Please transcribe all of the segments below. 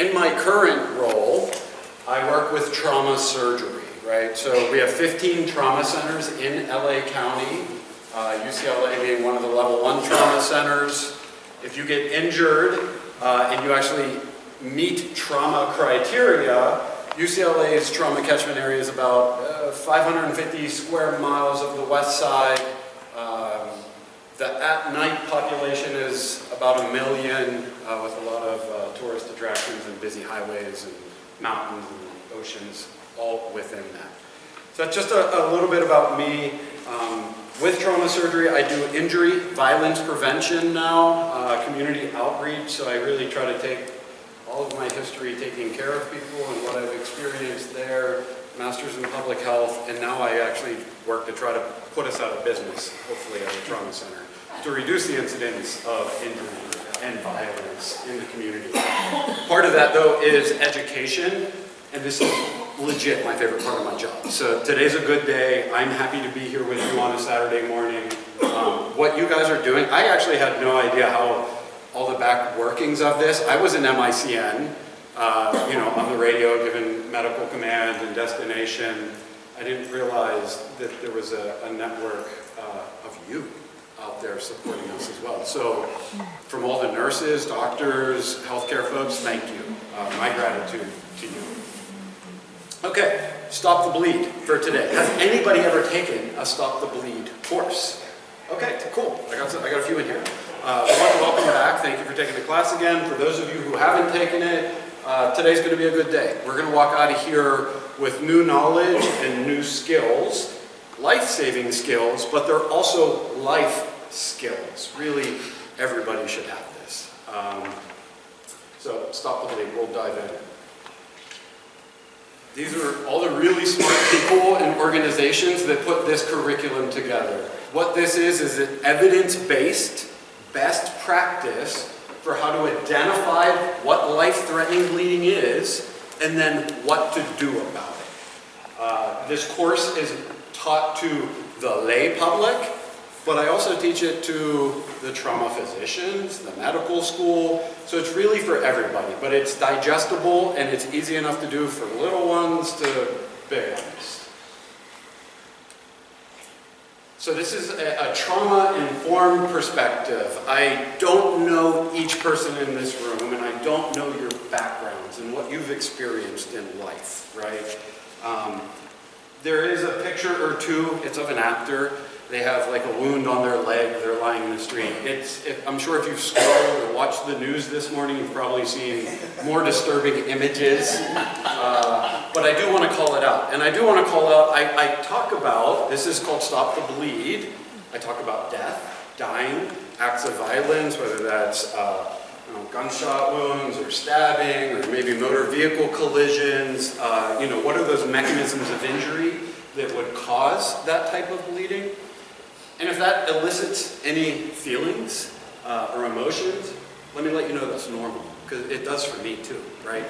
in my current role, I work with trauma surgery, right? So we have 15 trauma centers in LA County, UCLA being one of the level 1 trauma centers. If you get injured and you actually meet trauma criteria, UCLA's trauma catchment area is about 550 square miles of the west side. The at-night population is about 1 million with a lot of tourist attractions and busy highways and mountains and oceans all within that. So that's just a little bit about me. With trauma surgery, I do injury violence prevention now, community outreach, so I really try to take all of my history taking care of people and what I've experienced there, master's in public health, and now I actually work to try to put us out of business, hopefully at a trauma center, to reduce the incidence of injury and violence in the community. Part of that, though, is education, and this is legit my favorite part of my job. So today's a good day. I'm happy to be here with you on a Saturday morning. What you guys are doing, I actually had no idea how all the back workings of this. I was in MICN, on the radio giving medical command and destination. I didn't realize that there was a network of you out there supporting us as well. So from all the nurses, doctors, healthcare folks, thank you. My gratitude to you. Okay, Stop the Bleed for today. Has anybody ever taken a Stop the Bleed course? Okay, cool. I got a few in here. I'd like to welcome you back. Thank you for taking the class again. For those of you who haven't taken it, today's going to be a good day. We're going to walk out of here with new knowledge and new skills, life-saving skills, but they're also life skills. Really, everybody should have this. So Stop the Bleed. We'll dive in. These are all the really smart people and organizations that put this curriculum together. What this is an evidence-based best practice for how to identify what life-threatening bleeding is and then what to do about it. This course is taught to the lay public, but I also teach it to the trauma physicians, the medical school, so it's really for everybody, but it's digestible and it's easy enough to do for little ones to big ones. So this is a trauma-informed perspective. I don't know each person in this room, and I don't know your backgrounds and what you've experienced in life, right? There is a picture or two, it's of an actor. They have like a wound on their leg, they're lying in the street. I'm sure if you've scrolled or watched the news this morning, you've probably seen more disturbing images. But I do want to call it out. And I do want to call out, I talk about, this is called Stop the Bleed. I talk about death, dying, acts of violence, whether that's gunshot wounds or stabbing or maybe motor vehicle collisions. What are those mechanisms of injury that would cause that type of bleeding? And if that elicits any feelings or emotions, let me let you know that's normal, because it does for me too, right?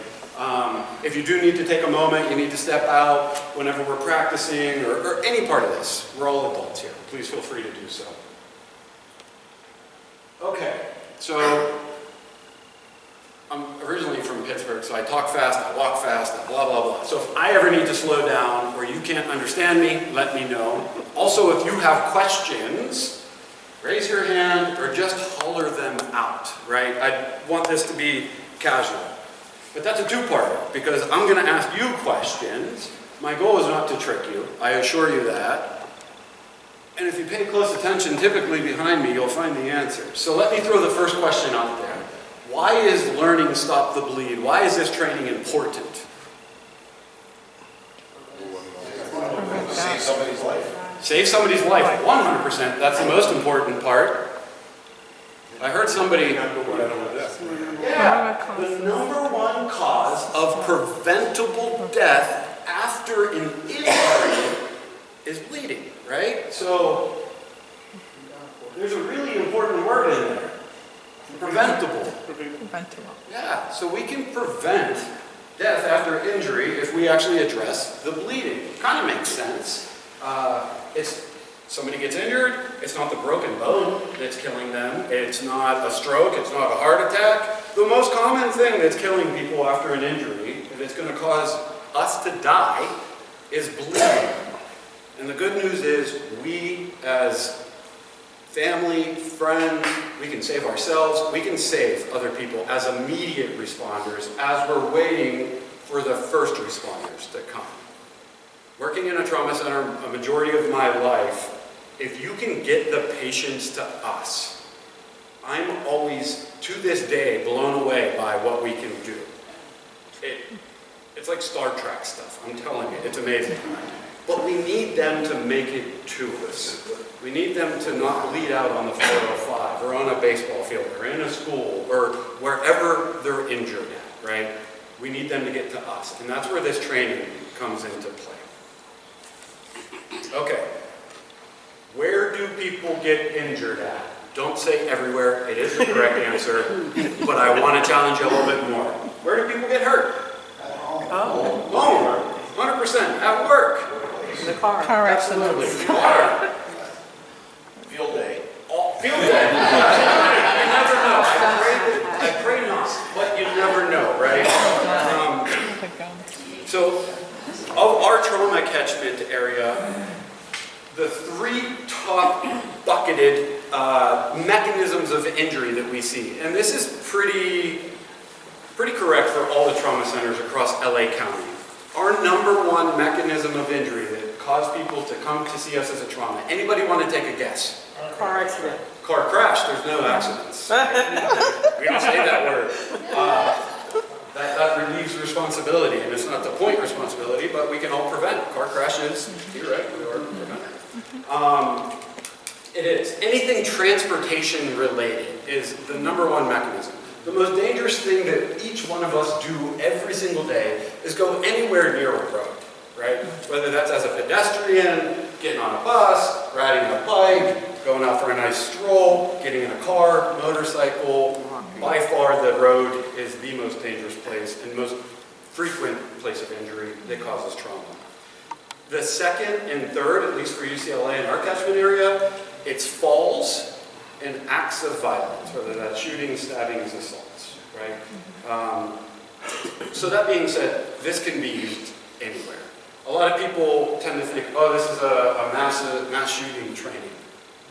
If you do need to take a moment, you need to step out whenever we're practicing or any part of this. We're all adults here. Please feel free to do so. Okay, so I'm originally from Pittsburgh, so I talk fast, I walk fast, I blah, blah, blah. So if I ever need to slow down or you can't understand me, let me know. Also, if you have questions, raise your hand or just holler them out, right? I want this to be casual. But that's a two-parter, because I'm going to ask you questions. My goal is not to trick you, I assure you that. And if you pay close attention, typically behind me, you'll find the answer. So let me throw the first question out there. Why is learning Stop the Bleed? Why is this training important? Save somebody's life. Save somebody's life, 100%. That's the most important part. I heard somebody... Yeah, the number one cause of preventable death after an injury is bleeding, right? So there's a really important word in there. Preventable. Preventable. Yeah, so we can prevent death after injury if we actually address the bleeding. Kind of makes sense. Somebody gets injured, it's not the broken bone that's killing them, it's not a stroke, it's not a heart attack, the most common thing that's killing people after an injury, and it's going to cause us to die, is bleeding. And the good news is we as family, friends, we can save ourselves, we can save other people as immediate responders as we're waiting for the first responders to come. Working in a trauma center a majority of my life, if you can get the patients to us, I'm always, to this day, blown away by what we can do. It's like Star Trek stuff, I'm telling you, it's amazing. But we need them to make it to us. We need them to not bleed out on the 405 or on a baseball field or in a school or wherever they're injured at, right? We need them to get to us. And that's where this training comes into play. Okay. Where do people get injured at? Don't say everywhere. It is the correct answer. But I want to challenge you a little bit more. Where do people get hurt? At home. Home. 100%. At work. The car. Absolutely. Car. Field day. Field day. You never know. I pray not, but you never know, right? So, of our trauma catchment area, the three top bucketed mechanisms of injury that we see, and this is pretty correct for all the trauma centers across LA County. Our #1 mechanism of injury that caused people to come to see us as a trauma. Anybody want to take a guess? Car accident. Car crash. There's no accidents. We don't say that word. That relieves responsibility, and it's not the point responsibility, but we can all prevent car crashes, theoretically, or prevent it. It is. Anything transportation related is the #1 mechanism. The most dangerous thing that each one of us do every single day is go anywhere near a road, right? Whether that's as a pedestrian, getting on a bus, riding a bike, going out for a nice stroll, getting in a car, motorcycle. By far the road is the most dangerous place and most frequent place of injury that causes trauma. The second and third, at least for UCLA and our catchment area, it's falls and acts of violence, whether that's shootings, stabbings, assaults, right? So that being said, this can be used anywhere. A lot of people tend to think, oh, this is a mass shooting training.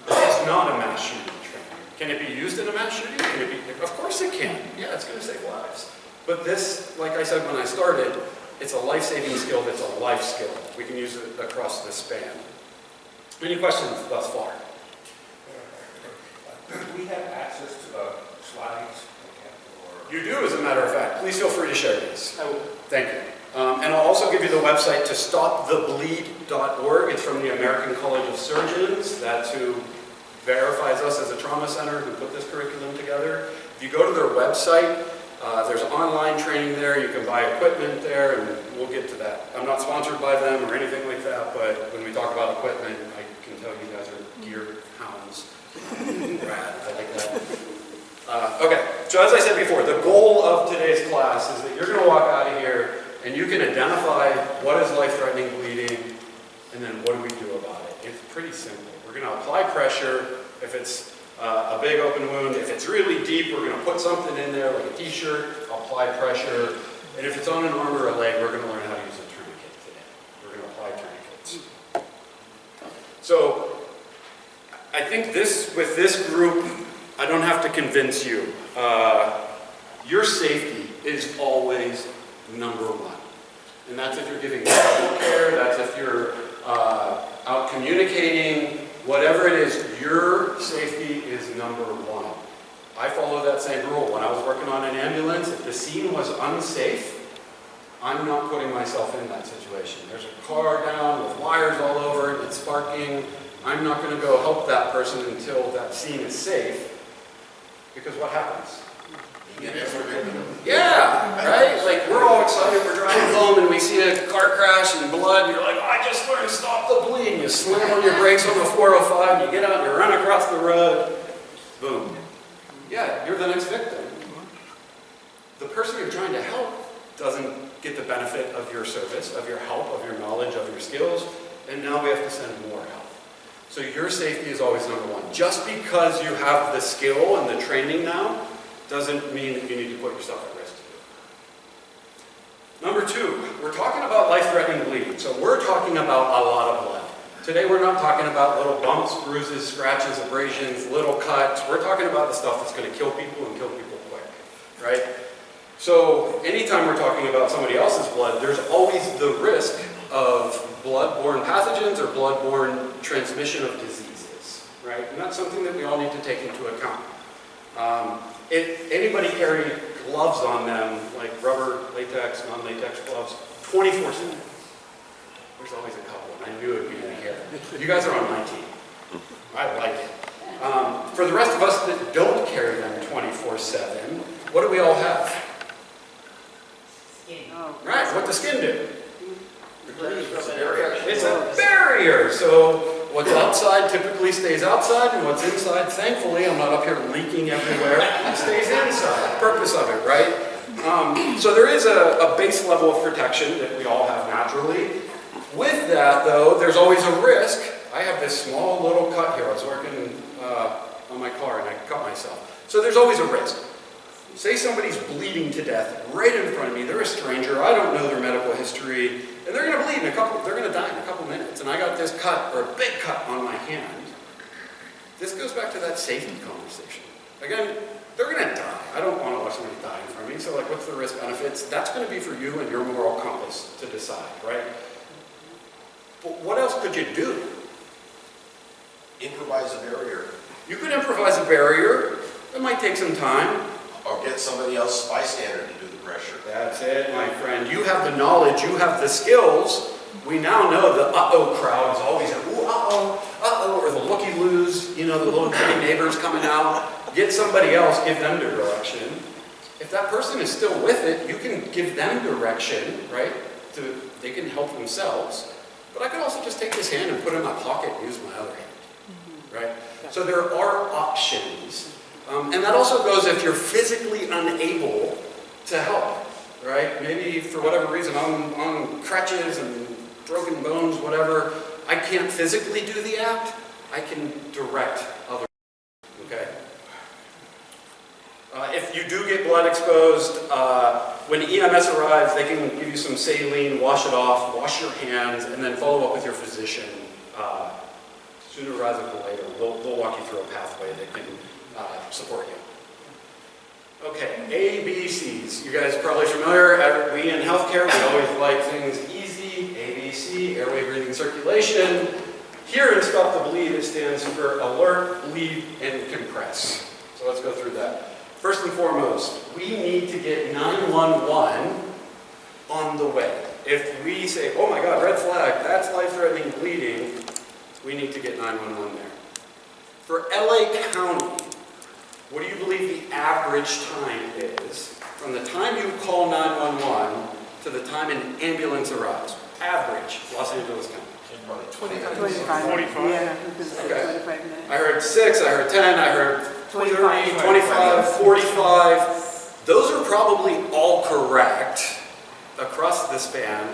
It's not a mass shooting training. Can it be used in a mass shooting? Can it be? Of course it can. Yeah, it's going to save lives. But this, like I said when I started, it's a life-saving skill that's a life skill. We can use it across the span. Any questions thus far? Do we have access to the slides? You do, as a matter of fact. Please feel free to share these. Thank you. And I'll also give you the website to stopthebleed.org. It's from the American College of Surgeons. That's who verifies us as a trauma center who put this curriculum together. If you go to their website, there's online training there. You can buy equipment there, and we'll get to that. I'm not sponsored by them or anything like that, but when we talk about equipment, I can tell you guys are gear hounds. Rad, I like that. Okay, so as I said before, the goal of today's class is that you're going to walk out of here and you can identify what is life-threatening bleeding, and then what do we do about it. It's pretty simple. We're going to apply pressure. If it's a big open wound, if it's really deep, we're going to put something in there like a t-shirt, apply pressure. And if it's on an arm or a leg, we're going to learn how to use a tourniquet today. We're going to apply tourniquets. So I think with this group, I don't have to convince you. Your safety is always #1. And that's if you're giving medical care, that's if you're out communicating, whatever it is, your safety is #1. I follow that same rule. When I was working on an ambulance, if the scene was unsafe, I'm not putting myself in that situation. There's a car down with wires all over it, it's sparking. I'm not going to go help that person until that scene is safe, because what happens? Yeah, right? Like, we're all excited, we're driving home and we see a car crash and blood, and you're like, oh, I just learned to stop the bleeding. You slam on your brakes on the 405, and you get out and you run across the road, boom. Yeah, you're the next victim. The person you're trying to help doesn't get the benefit of your service, of your help, of your knowledge, of your skills, and now we have to send more help. So your safety is always #1. Just because you have the skill and the training now doesn't mean that you need to put yourself at risk to do it. Number two, we're talking about life-threatening bleeding. So we're talking about a lot of blood. Today we're not talking about little bumps, bruises, scratches, abrasions, little cuts. We're talking about the stuff that's going to kill people and kill people quick, right? So anytime we're talking about somebody else's blood, there's always the risk of blood-borne pathogens or blood-borne transmission of diseases, right? And that's something that we all need to take into account. If anybody carry gloves on them, like rubber, latex, non-latex gloves, 24/7. There's always a couple, and I knew it would be in here. You guys are on my team. I like it. For the rest of us that don't carry them 24/7, what do we all have? Skin. Right, what does skin do? It's a barrier. So what's outside typically stays outside, and what's inside, thankfully, I'm not up here leaking everywhere, stays inside. Purpose of it, right? So there is a base level of protection that we all have naturally. With that, though, there's always a risk. I have this small little cut here. I was working on my car and I cut myself. So there's always a risk. Say somebody's bleeding to death right in front of me. They're a stranger. I don't know their medical history. And they're going to bleed they're going to die in a couple minutes. And I got this cut, or a big cut on my hand. This goes back to that safety conversation. Again, they're going to die. I don't want to watch somebody die in front of me. So like, what's the risk benefits? That's going to be for you and your moral compass to decide, right? But what else could you do? Improvise a barrier, You could improvise a barrier. It might take some time. or get somebody else bystander to do the pressure. That's it, my friend. You have the knowledge, you have the skills. We now know the uh-oh crowd is always like, ooh, uh-oh, or the looky-loos, you know, the little bitty neighbors coming out. Get somebody else, give them direction. If that person is still with it, you can give them direction, right? They can help themselves. But I could also just take this hand and put it in my pocket and use my other hand, right? So there are options. And that also goes if you're physically unable to help, right? Maybe for whatever reason, on crutches and broken bones, whatever, I can't physically do the act. I can direct others, okay? If you do get blood exposed, when EMS arrives, they can give you some saline, wash it off, wash your hands, and then follow up with your physician. Sooner rather than later, they'll walk you through a pathway that can support you. Okay, ABCs. You guys are probably familiar. We in healthcare, we always like things easy. ABC, airway, breathing, circulation. Here in Stop the Bleed, it stands for alert, bleed, and compress. So let's go through that. First and foremost, we need to get 911 on the way. If we say, oh my God, red flag, that's life-threatening bleeding, we need to get 911 there. For LA County, what do you believe the average time is from the time you call 911 to the time an ambulance arrives? Average, Los Angeles County. Probably 25. 45. Yeah, because it's Okay. 25 minutes. I heard 6, I heard 10, I heard 30, 25. 25, 45. Those are probably all correct across the span.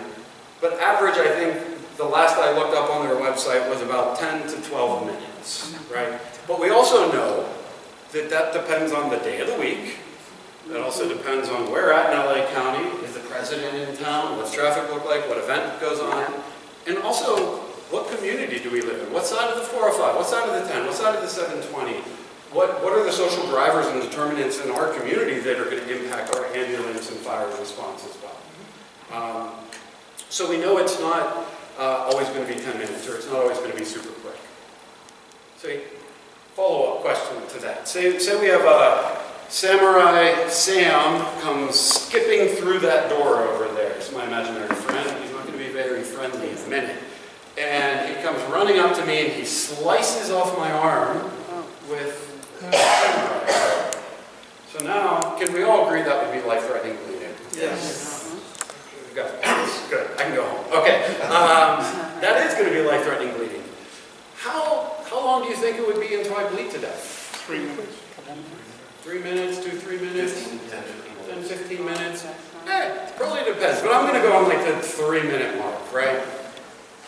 But average, I think, the last I looked up on their website was about 10 to 12 minutes, right? But we also know that that depends on the day of the week. It also depends on where at in LA County. Is the president in town? What's traffic look like? What event goes on? And also, what community do we live in? What side of the 405? What side of the 10? What side of the 720? What are the social drivers and determinants in our community that are going to impact our ambulance and fire response as well? So we know it's not always going to be 10 minutes, or it's not always going to be super quick. So follow-up question to that. Say we have a Samurai Sam comes skipping through that door over there. It's my imaginary friend. He's not going to be very friendly in a minute. And he comes running up to me and he slices off my arm with samurai. So now, can we all agree that would be life-threatening bleeding? Yes. Good. I can go home. Okay. That is going to be life-threatening bleeding. How long do you think it would be until I bleed to death? 3 minutes. 3 minutes, 2-3 minutes, 10, 10, 15 minutes? Probably depends, but I'm going to go on like the 3-minute mark, right?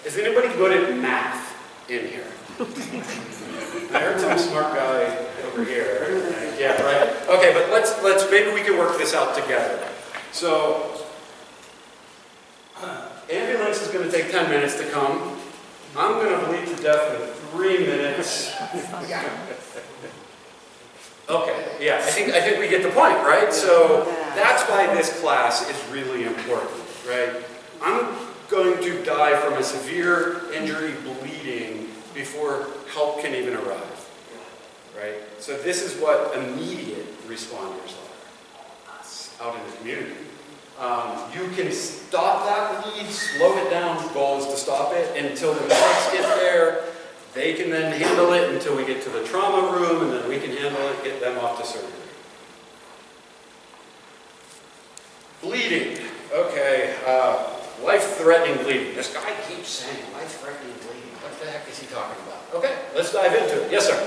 Is anybody good at math in here? I heard some smart guy over here. Yeah, right? Okay, but let's maybe we can work this out together. So, ambulance is going to take 10 minutes to come. I'm going to bleed to death in 3 minutes. Okay, yeah, I think we get the point, right? So that's why this class is really important, right? I'm going to die from a severe injury bleeding before help can even arrive, right? So this is what immediate responders are, us out in the community. You can stop that bleed, slow it down. The goal is to stop it until the medics get there. They can then handle it until we get to the trauma room, and then we can handle it, get them off to surgery. Bleeding. Okay, life-threatening bleeding. This guy keeps saying life-threatening bleeding. What the heck is he talking about? Okay, let's dive into it. Yes, sir.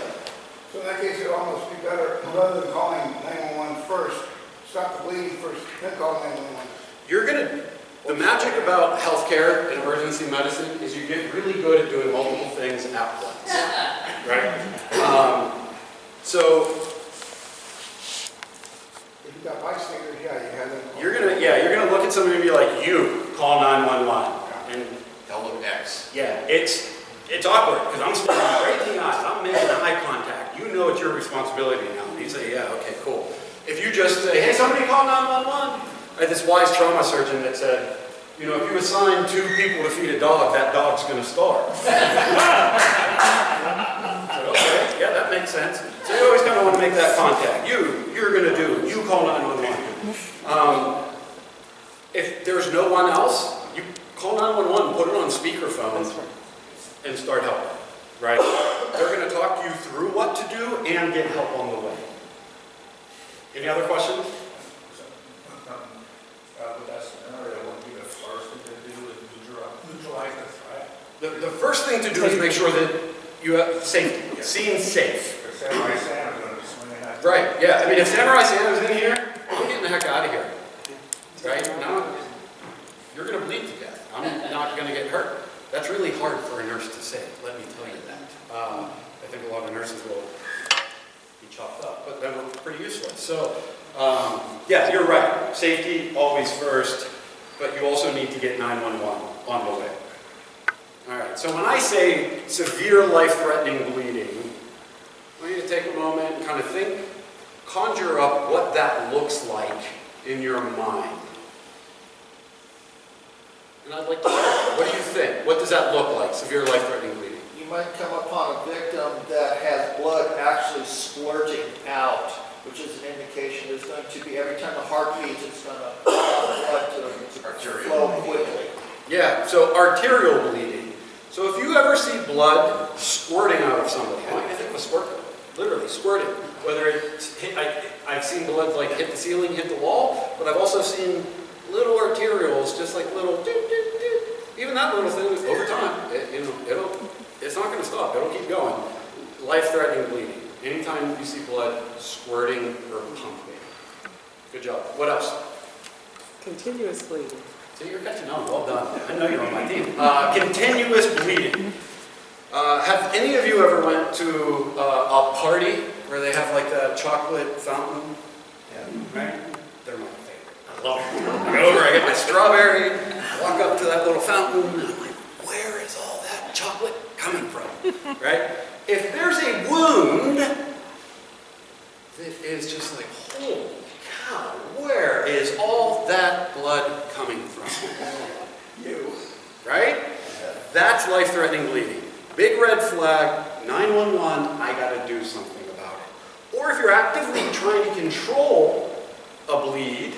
So in that case, it'd almost be better, rather than calling 911 first, stop the bleeding first, then call 911. You're gonna, the magic about healthcare and emergency medicine is you get really good at doing multiple things at once, right? So If you've got bystanders, yeah, you have them. you're gonna look at somebody and be like, you call 911, and They'll look X. yeah, it's awkward because I'm staring right in the eyes, I'm making eye contact. You know it's your responsibility now. And you say, yeah, okay, cool. If you just say, hey, somebody call 911. I had this wise trauma surgeon that said, you know, if you assign 2 people to feed a dog, that dog's going to starve. I said, okay, yeah, that makes sense. So you always kind of want to make that contact. You're going to do it. You call 911. If there's no one else, you call 911, put it on speakerphone, and start helping, right? They're going to talk you through what to do and get help on the way. Any other questions? With that scenario, what would be the first thing to do is neutralize the threat? The first thing to do is make sure that you have safety, scene safe. If Samurai Sam's going to be swinging at you. Right, yeah, I mean, if Samurai Sam is in here, we're getting the heck out of here. Right? Now, you're going to bleed to death. I'm not going to get hurt. That's really hard for a nurse to say, let me tell you that. I think a lot of nurses will be chopped up, but then we're pretty useless. So, yeah, you're right. Safety always first, but you also need to get 911 on the way. All right, so when I say severe life-threatening bleeding, I want you to take a moment and kind of think, conjure up what that looks like in your mind. And I'd like to know, what do you think? What does that look like, severe life-threatening bleeding? You might come upon a victim that has blood actually splurting out, which is an indication there's going to be, every time the heart beats, it's going to blood to flow quickly. Yeah, so arterial bleeding. So if you ever see blood squirting out of somebody, I think of a squirt, literally squirting. Whether it's hit, I've seen blood like hit the ceiling, hit the wall, but I've also seen little arterioles, just like little doot, doot, doot. Even that little thing, over time, it's not going to stop. It'll keep going. Life-threatening bleeding. Anytime you see blood squirting or pumping. Good job. What else? Continuous bleeding. So you're catching on. Well done. I know you're on my team. Continuous bleeding. Have any of you ever went to a party where they have like a chocolate fountain? Yeah. Right? They're my favorite. I love it. I go over, I get my strawberry, walk up to that little fountain, and I'm like, where is all that chocolate coming from? Right? If there's a wound that is just like, holy cow, where is all that blood coming from? You. Right? That's life-threatening bleeding. Big red flag, 911, I gotta do something about it. Or if you're actively trying to control a bleed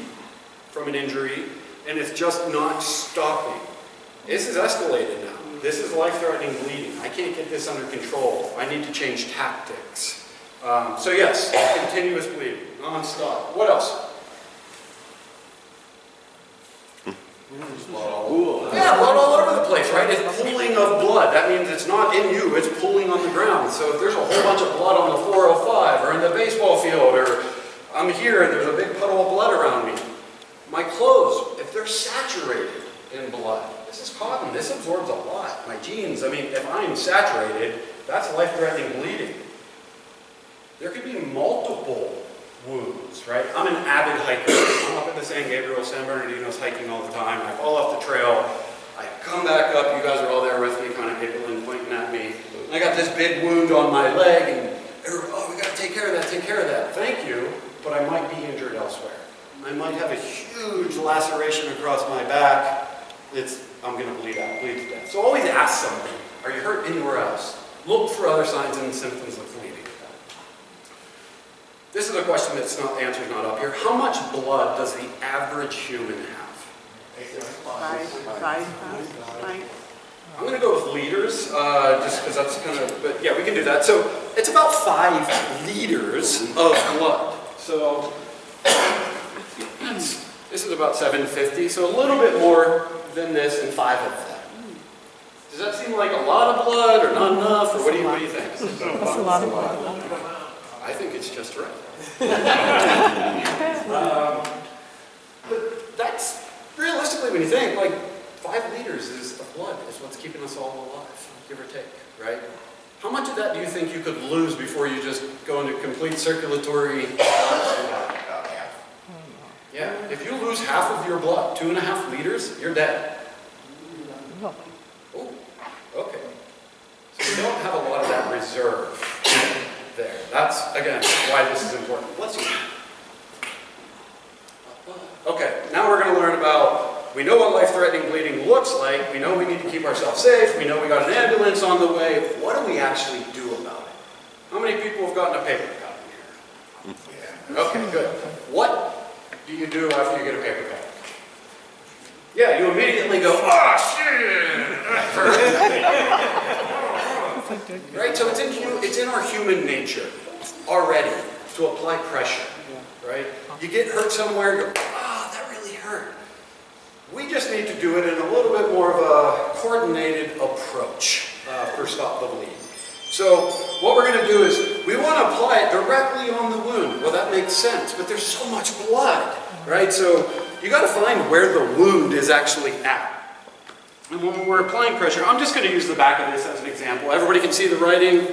from an injury and it's just not stopping. This is escalated now. This is life-threatening bleeding. I can't get this under control. I need to change tactics. So yes, continuous bleeding, non-stop. What else? Yeah, blood all over the place, right? It's pooling of blood. That means it's not in you, it's pooling on the ground. So if there's a whole bunch of blood on the 405 or in the baseball field, or I'm here and there's a big puddle of blood around me, my clothes, if they're saturated in blood, this is cotton, this absorbs a lot. My jeans, I mean, if I'm saturated, that's life-threatening bleeding. There could be multiple wounds, right? I'm an avid hiker. I'm up at the San Gabriel, San Bernardino's hiking all the time. I fall off the trail. I come back up. You guys are all there with me, kind of giggling, pointing at me. And I got this big wound on my leg, and oh, we got to take care of that, take care of that. Thank you, but I might be injured elsewhere. I might have a huge laceration across my back. I'm going to bleed out, bleed to death. So always ask somebody, are you hurt anywhere else? Look for other signs and symptoms of bleeding. This is a question that's not, the answer's not up here. How much blood does the average human have? 5. I'm going to go with liters, just because that's kind of, but yeah, we can do that. So it's about 5 liters of blood. So this is about 750, so a little bit more than this and 5 of that. Does that seem like a lot of blood or not enough, or what do you think? That's a lot of blood. I think it's just right. But that's, realistically, when you think, like 5 liters of blood is what's keeping us all alive, give or take, right? How much of that do you think you could lose before you just go into complete circulatory collapse? About half. Yeah, if you lose half of your blood, 2.5 liters, you're dead. Oh, okay. So we don't have a lot of that reserve there. That's, again, why this is important. Let's see. Okay, now we're going to learn about, we know what life-threatening bleeding looks like, we know we need to keep ourselves safe, we know we got an ambulance on the way. What do we actually do about it? How many people have gotten a paper cut in here? Okay, good. What do you do after you get a paper cut? Yeah, you immediately go, oh shit! Right, so it's in our human nature already to apply pressure, right? You get hurt somewhere, you go, that really hurt. We just need to do it in a little bit more of a coordinated approach for stop the bleeding. So what we're going to do is we want to apply it directly on the wound. Well, that makes sense, but there's so much blood, right? So you got to find where the wound is actually at. And when we're applying pressure, I'm just going to use the back of this as an example. Everybody can see the writing.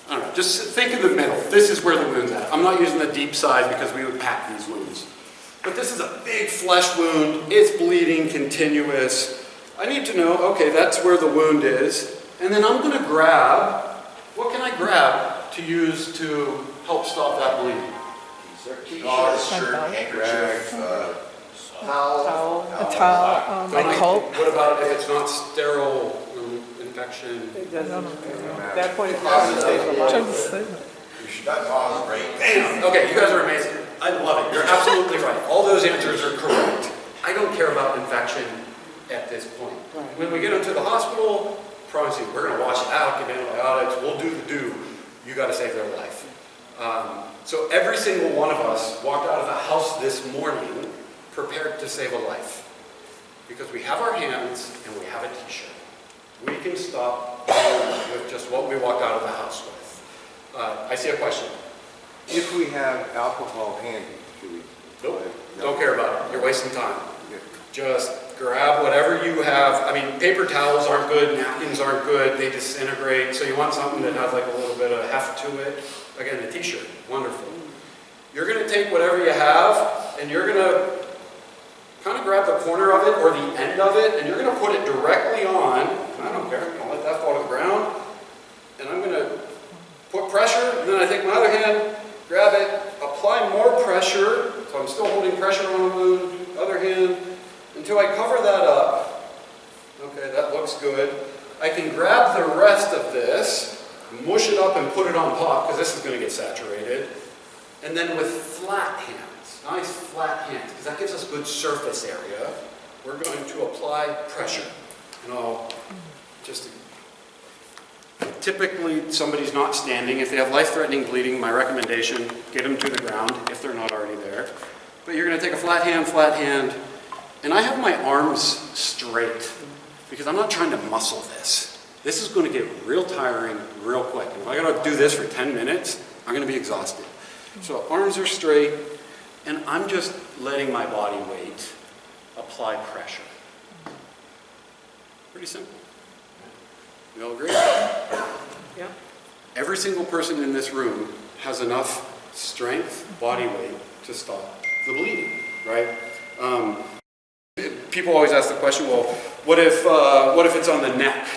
I don't know, just think of the middle. This is where the wound's at. I'm not using the deep side because we would pack these wounds. But this is a big flesh wound. It's bleeding, continuous. I need to know, okay, that's where the wound is. And then I'm going to grab, what can I grab to use to help stop that bleeding? Gauze, shirt, handkerchief, Towel. A towel, like Coll. What about if it's not sterile, infection? It doesn't, at that point, it probably stays alive. that gauze is great. Bam! Okay, you guys are amazing. I love it. You're absolutely right. All those answers are correct. I don't care about infection at this point. Right. When we get into the hospital, promise you, we're going to wash it out, give antibiotics, we'll do the do. You got to save their life. So every single one of us walked out of the house this morning prepared to save a life. Because we have our hands and we have a t-shirt. We can stop with just what we walked out of the house with. I see a question. If we have alcohol handy, should we? Nope. Don't care about it. You're wasting time. Just grab whatever you have. I mean, paper towels aren't good, napkins aren't good, they disintegrate. So you want something that has like a little bit of heft to it. Again, a t-shirt, wonderful. You're going to take whatever you have and you're going to kind of grab the corner of it or the end of it and you're going to put it directly on. I don't care, I'll let that fall to the ground. And I'm going to put pressure, and then I take my other hand, grab it, apply more pressure, so I'm still holding pressure on the wound, other hand, until I cover that up. Okay, that looks good. I can grab the rest of this, mush it up and put it on top, because this is going to get saturated. And then with flat hands, nice flat hands, because that gives us good surface area, we're going to apply pressure. And I'll just... Typically, somebody's not standing. If they have life-threatening bleeding, my recommendation, get them to the ground if they're not already there. But you're going to take a flat hand, and I have my arms straight because I'm not trying to muscle this. This is going to get real tiring real quick. And if I got to do this for 10 minutes, I'm going to be exhausted. So arms are straight, and I'm just letting my body weight apply pressure. Pretty simple. You all agree? Yeah. Every single person in this room has enough strength, body weight to stop the bleeding, right? People always ask the question, well, what if it's on the neck?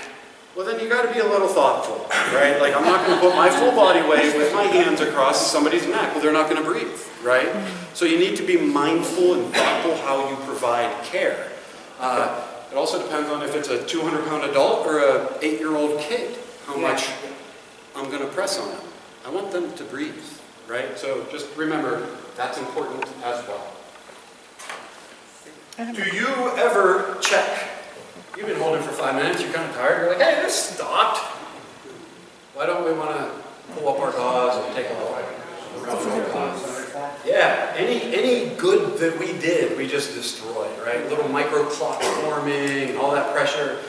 Well, then you got to be a little thoughtful, right? Like, I'm not going to put my full body weight with my hands across somebody's neck. Well, they're not going to breathe, right? So you need to be mindful and thoughtful how you provide care. It also depends on if it's a 200-pound adult or a 8-year-old kid, how much I'm going to press on them. I want them to breathe, right? So just remember, that's important as well. Do you ever check? You've been holding for 5 minutes, you're kind of tired, you're like, hey, this stopped. Why don't we want to pull up our gauze and take a look? Yeah, any good that we did, we just destroyed, right? Little microclots forming and all that pressure,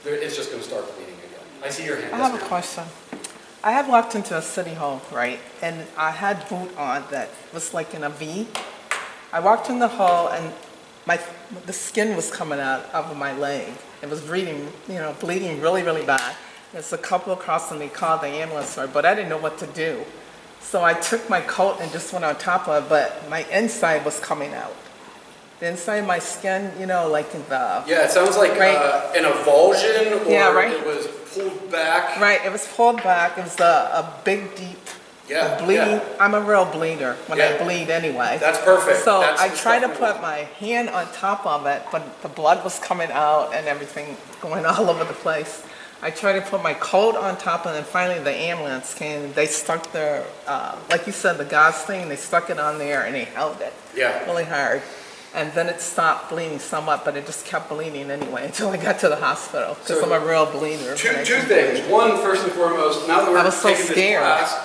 it's just going to start bleeding again. I see your hand. I have a question. I had walked into a city hall, right, and I had boot on that was like in a V. I walked in the hall and the skin was coming out of my leg. It was bleeding, bleeding really, really bad. There's a couple across and they called the ambulance, but I didn't know what to do. So I took my coat and just went on top of it, but my inside was coming out. The inside of my skin, like in the... Yeah, it sounds like right. an avulsion, or Yeah, right. It was pulled back. Right, it was pulled back. It was a big, deep bleeding. Yeah. I'm a real bleeder when I Yeah. bleed anyway. That's perfect. So That's I the tried to stuff we put want. my hand on top of it, but the blood was coming out and everything going all over the place. I tried to put my coat on top, and then finally the ambulance came. They stuck their, like you said, the gauze thing, they stuck it on there and they held it really hard. And then it stopped bleeding somewhat, but it just kept bleeding anyway until I got to the hospital, because So I'm a real bleeder. Two things. One, first and foremost, now that we're I was so taking this scared. class,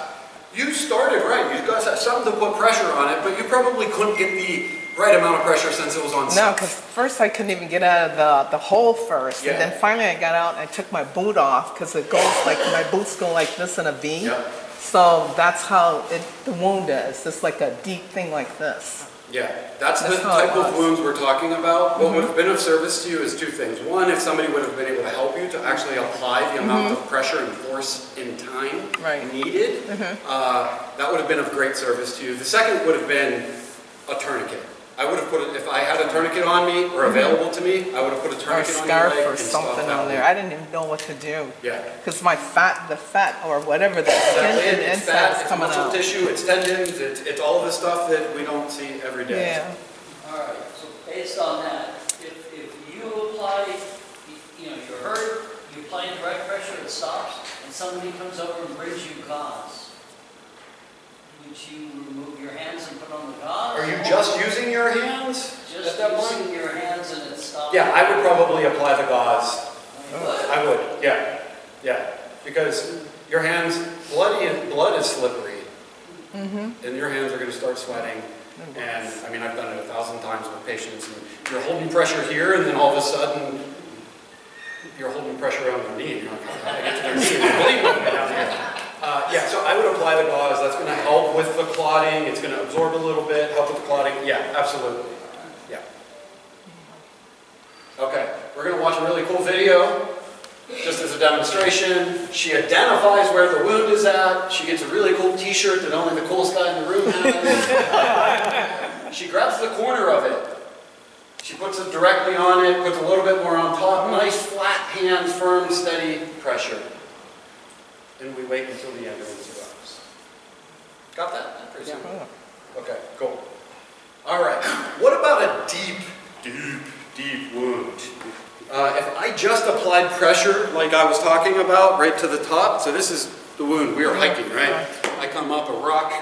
you started right. You guys had something to put pressure on it, but you probably couldn't get the right amount of pressure since it was on No, site. because first I couldn't even get out of the hole first. Yeah. And then finally I got out and I took my boot off, because it goes like, my boots go like this in a V. Yep. So that's how the wound is. It's like a deep thing like this. Yeah, that's the That's how it type of was. wounds we're talking about. What would have been of service to you is two things. One, if somebody would have been able to help you to actually apply the amount of pressure and force in time Right. needed, that would have been of great service to you. The second would have been a tourniquet. I would have put it, if I had a tourniquet on me or available to me, I would have put a Or a tourniquet on your scarf leg or and stopped something that on there. bleeding. I didn't even know what to do. Yeah. Because the fat or whatever, the skin Exactly. and It's inside fat, is it's coming muscle out. tissue, it's tendons, it's all the stuff that we don't see every day. Yeah. All right, so based on that, if you apply, you're hurt, you apply direct pressure, it stops, and somebody comes over and brings you gauze, would you remove your hands and put on the gauze? Are you just using your hands at Just that point? using your hands and it stops? Yeah, I would probably apply the gauze. What? I would, yeah, because your hands, blood is slippery, and your hands are going to start sweating. And I mean, I've done it 1,000 times with patients, and you're holding pressure here, and then all of a sudden, you're holding pressure on their knee, and you're like, how did I get to their knee? And they're bleeding down here. Yeah, so I would apply the gauze. That's going to help with the clotting. It's going to absorb a little bit, help with the clotting. Yeah, absolutely. Yeah. Okay, we're going to watch a really cool video, just as a demonstration. She identifies where the wound is at. She gets a really cool t-shirt that only the coolest guy in the room has. She grabs the corner of it. She puts it directly on it, puts a little bit more on top. Nice flat hands, firm, steady pressure. And we wait until the ambulance arrives. Got that? Pretty simple. Okay, cool. All right, what about a deep wound? If I just applied pressure, like I was talking about, right to the top, so this is the wound. We are hiking, right? I come up, a rock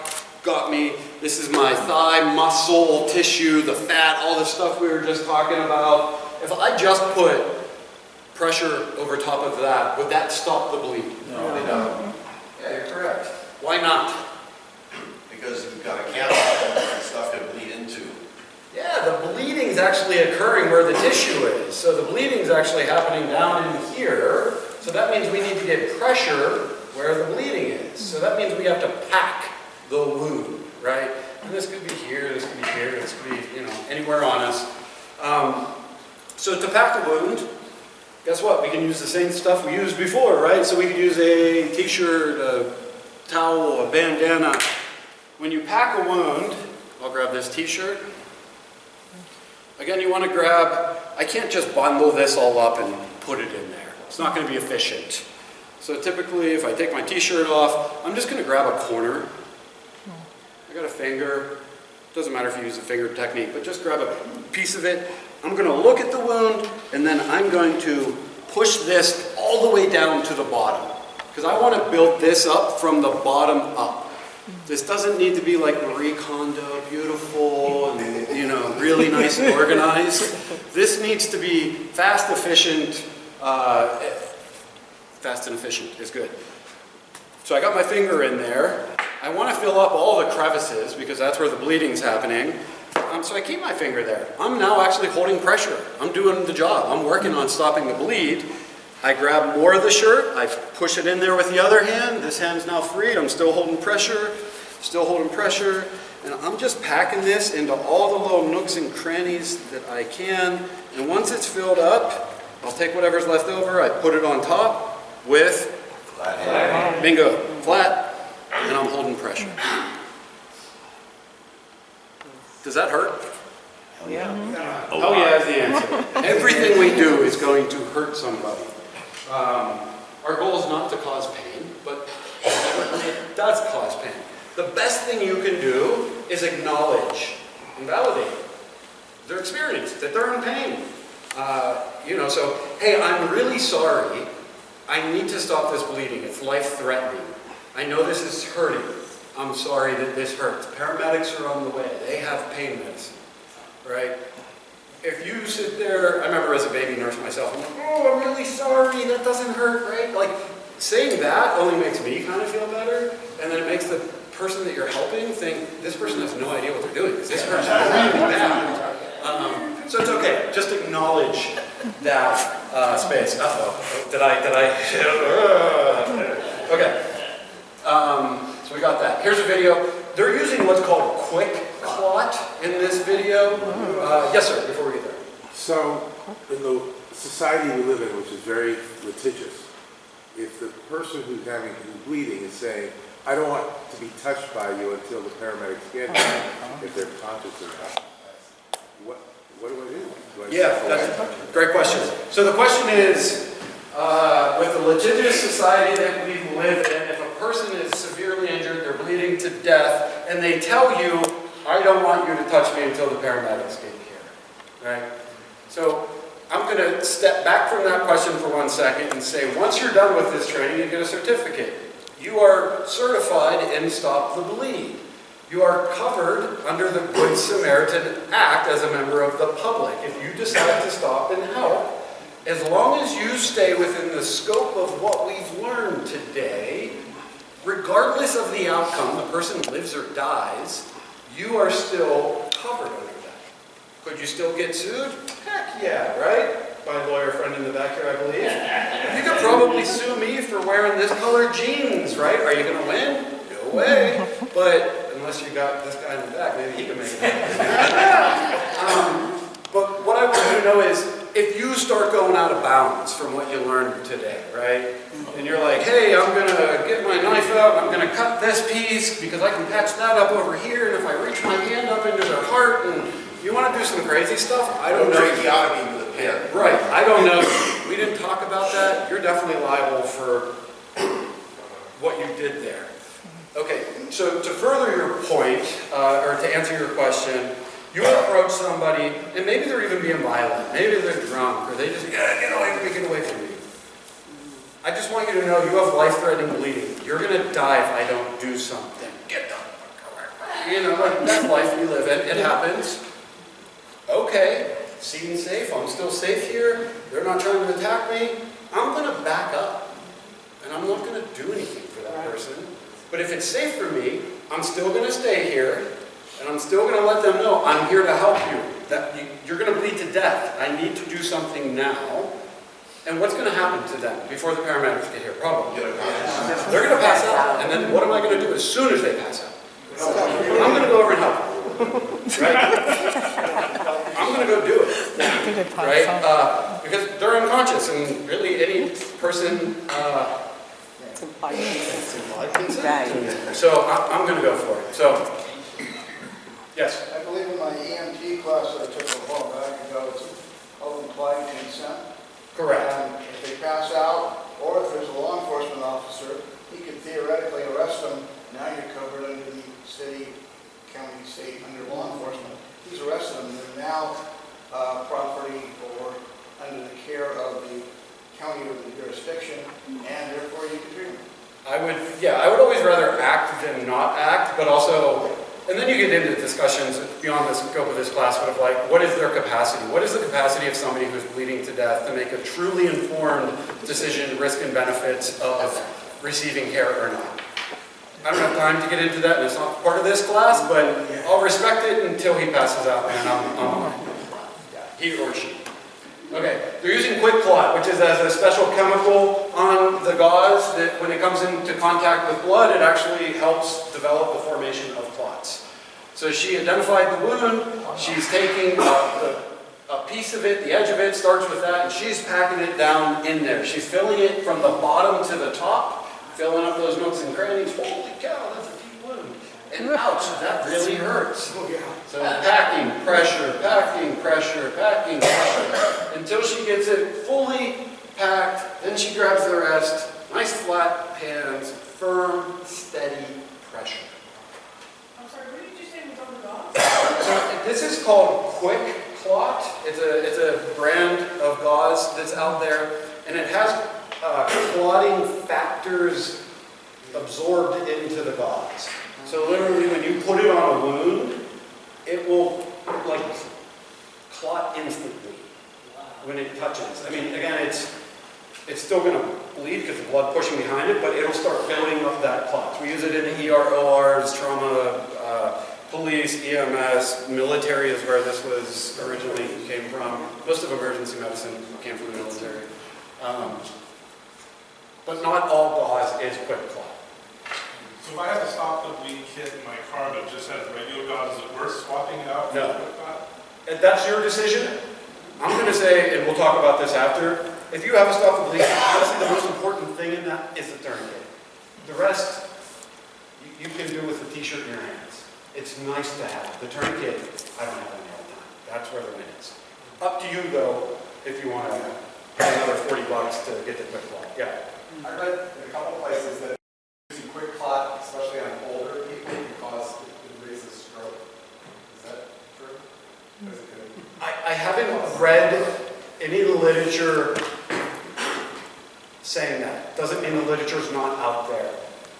got me. This is my thigh, muscle, tissue, the fat, all the stuff we were just talking about. If I just put pressure over top of that, would that stop the bleeding? No. Yeah, you're correct. Why not? Because you've got a canal and stuff to bleed into. Yeah, the bleeding's actually occurring where the tissue is. So the bleeding's actually happening down in here. So that means we need to get pressure where the bleeding is. So that means we have to pack the wound, right? And this could be here, this could be here, this could be, anywhere on us. So to pack the wound, guess what? We can use the same stuff we used before, right? So we could use a t-shirt, a towel, a bandana. when you pack a wound, I'll grab this t-shirt. Again, you want to grab, I can't just bundle this all up and put it in there. It's not going to be efficient. So typically, if I take my t-shirt off, I'm just going to grab a corner. I got a finger. Doesn't matter if you use a finger technique, but just grab a piece of it. I'm going to look at the wound, and then I'm going to push this all the way down to the bottom. Because I want to build this up from the bottom up. This doesn't need to be like Marie Kondo, beautiful, and really nice and organized. This needs to be fast, efficient. Fast and efficient is good. So I got my finger in there. I want to fill up all the crevices because that's where the bleeding's happening. So I keep my finger there. I'm now actually holding pressure. I'm doing the job. I'm working on stopping the bleed. I grab more of the shirt. I push it in there with the other hand. This hand's now free. I'm still holding pressure. Still holding pressure. And I'm just packing this into all the little nooks and crannies that I can. And once it's filled up, I'll take whatever's left over. I put it on top with flat. Bingo. Flat. And I'm holding pressure. Does that hurt? Yeah. Oh yeah is the answer. Everything we do is going to hurt somebody. Our goal is not to cause pain, but it does cause pain. The best thing you can do is acknowledge and validate their experience, that they're in pain. So, hey, I'm really sorry. I need to stop this bleeding. It's life-threatening. I know this is hurting. I'm sorry that this hurts. Paramedics are on the way. They have pain medicine, right? If you sit there, I remember as a baby nurse myself, I'm like, oh, I'm really sorry, that doesn't hurt, right? Like, saying that only makes me kind of feel better, and then it makes the person that you're helping think, this person has no idea what they're doing, because this person's really bad. So it's okay, just acknowledge that space. Uh-oh, did I? Okay, so we got that. Here's a video. They're using what's called quick clot in this video. Yes, sir, before we get there. So, in the society we live in, which is very litigious, if the person who's bleeding is saying, I don't want to be touched by you until the paramedics get here, if they're conscious or not, what do I do? Yeah, that's a great question. So the question is, with the litigious society that we live in, if a person is severely injured, they're bleeding to death, and they tell you, I don't want you to touch me until the paramedics get here, right? So I'm going to step back from that question for 1 second and say, once you're done with this training, you get a certificate. You are certified in Stop the Bleed. You are covered under the Good Samaritan Act as a member of the public. If you decide to stop and help, as long as you stay within the scope of what we've learned today, regardless of the outcome, the person lives or dies, you are still covered under that. Could you still get sued? Heck yeah, right? My lawyer friend in the back here, I believe. You could probably sue me for wearing this color jeans, right? Are you going to win? No way. But unless you got this guy in the back, maybe he can make it happen. But what I want you to know is, if you start going out of bounds from what you learned today, right? And you're like, hey, I'm going to get my knife out, and I'm going to cut this piece because I can patch that up over here, and if I reach my hand up into their heart, and you want to do some crazy stuff, I don't know. Tracheotomy with a pin. Right, I don't know. We didn't talk about that. You're definitely liable for what you did there. Okay, so to further your point, or to answer your question, you approach somebody, and maybe they're even being violent. Maybe they're drunk, or they just, get away from me, get away from me. I just want you to know you have life-threatening bleeding. You're going to die if I don't do something. Get the fuck away. You know, like, that's life we live in. It happens. Okay, scene safe. I'm still safe here. They're not trying to attack me. I'm going to back up, and I'm not going to do anything for that person. But if it's safe for me, I'm still going to stay here, and I'm still going to let them know I'm here to help you. That you're going to bleed to death. I need to do something now. And what's going to happen to them before the paramedics get here? Probably. They're going to pass out. And then what am I going to do as soon as they pass out? I'm going to go over and help them. Right? I'm going to go do it. Right? Because they're unconscious, and really any person It's implied consent. Implied consent. Right. So I'm going to go for it. So, yes. I believe in my EMT class that I took a while back ago, it's called implied consent. Correct. And if they pass out, or if there's a law enforcement officer, he could theoretically arrest them. Now you're covered under the city, county, state, under law enforcement. He's arrested them, they're now property or under the care of the county or the jurisdiction, and therefore you can treat them. I would always rather act than not act, but also, and then you get into discussions beyond the scope of this class, but of like, what is their capacity? What is the capacity of somebody who's bleeding to death to make a truly informed decision, risk and benefits of receiving care or not? I don't have time to get into that, and it's not part of this class, but I'll respect it until he passes out, and I'm he or she. Okay, they're using quick clot, which is as a special chemical on the gauze that when it comes into contact with blood, it actually helps develop the formation of clots. So she identified the wound, she's taking a piece of it, the edge of it starts with that, and she's packing it down in there. She's filling it from the bottom to the top, filling up those nooks and crannies. Holy cow, that's a deep wound. And ouch, that really hurts. So packing, pressure, until she gets it fully packed. Then she grabs the rest. Nice flat pans, firm, steady pressure. I'm sorry, what did you say was on the gauze? So this is called Quick Clot. It's a brand of gauze that's out there, and it has clotting factors absorbed into the gauze. So literally, when you put it on a wound, it will like clot instantly when it touches. I mean, again, it's still going to bleed because the blood pushing behind it, but it'll start building up that clot. We use it in ER, ORs, trauma, police, EMS, military is where this was originally came from. Most of emergency medicine came from the military. But not all gauze is quick clot. So if I have to stop the bleed kit in my car that just has regular gauze, is it worth swapping it out for No. quick clot? If that's your decision, I'm going to say, and we'll talk about this after, if you have a stop the bleed, honestly the most important thing in that is the tourniquet. The rest, you can do with a t-shirt in your hands. It's nice to have. The tourniquet, I don't have any all the time. That's where the win is. Up to you though, if you want to pay another $40 to get the quick clot. Yeah. I read in a couple places that using quick clot, especially on older people, can cause it raises stroke. Is that true? Is it good? I haven't read any literature saying that. Doesn't mean the literature's not out there.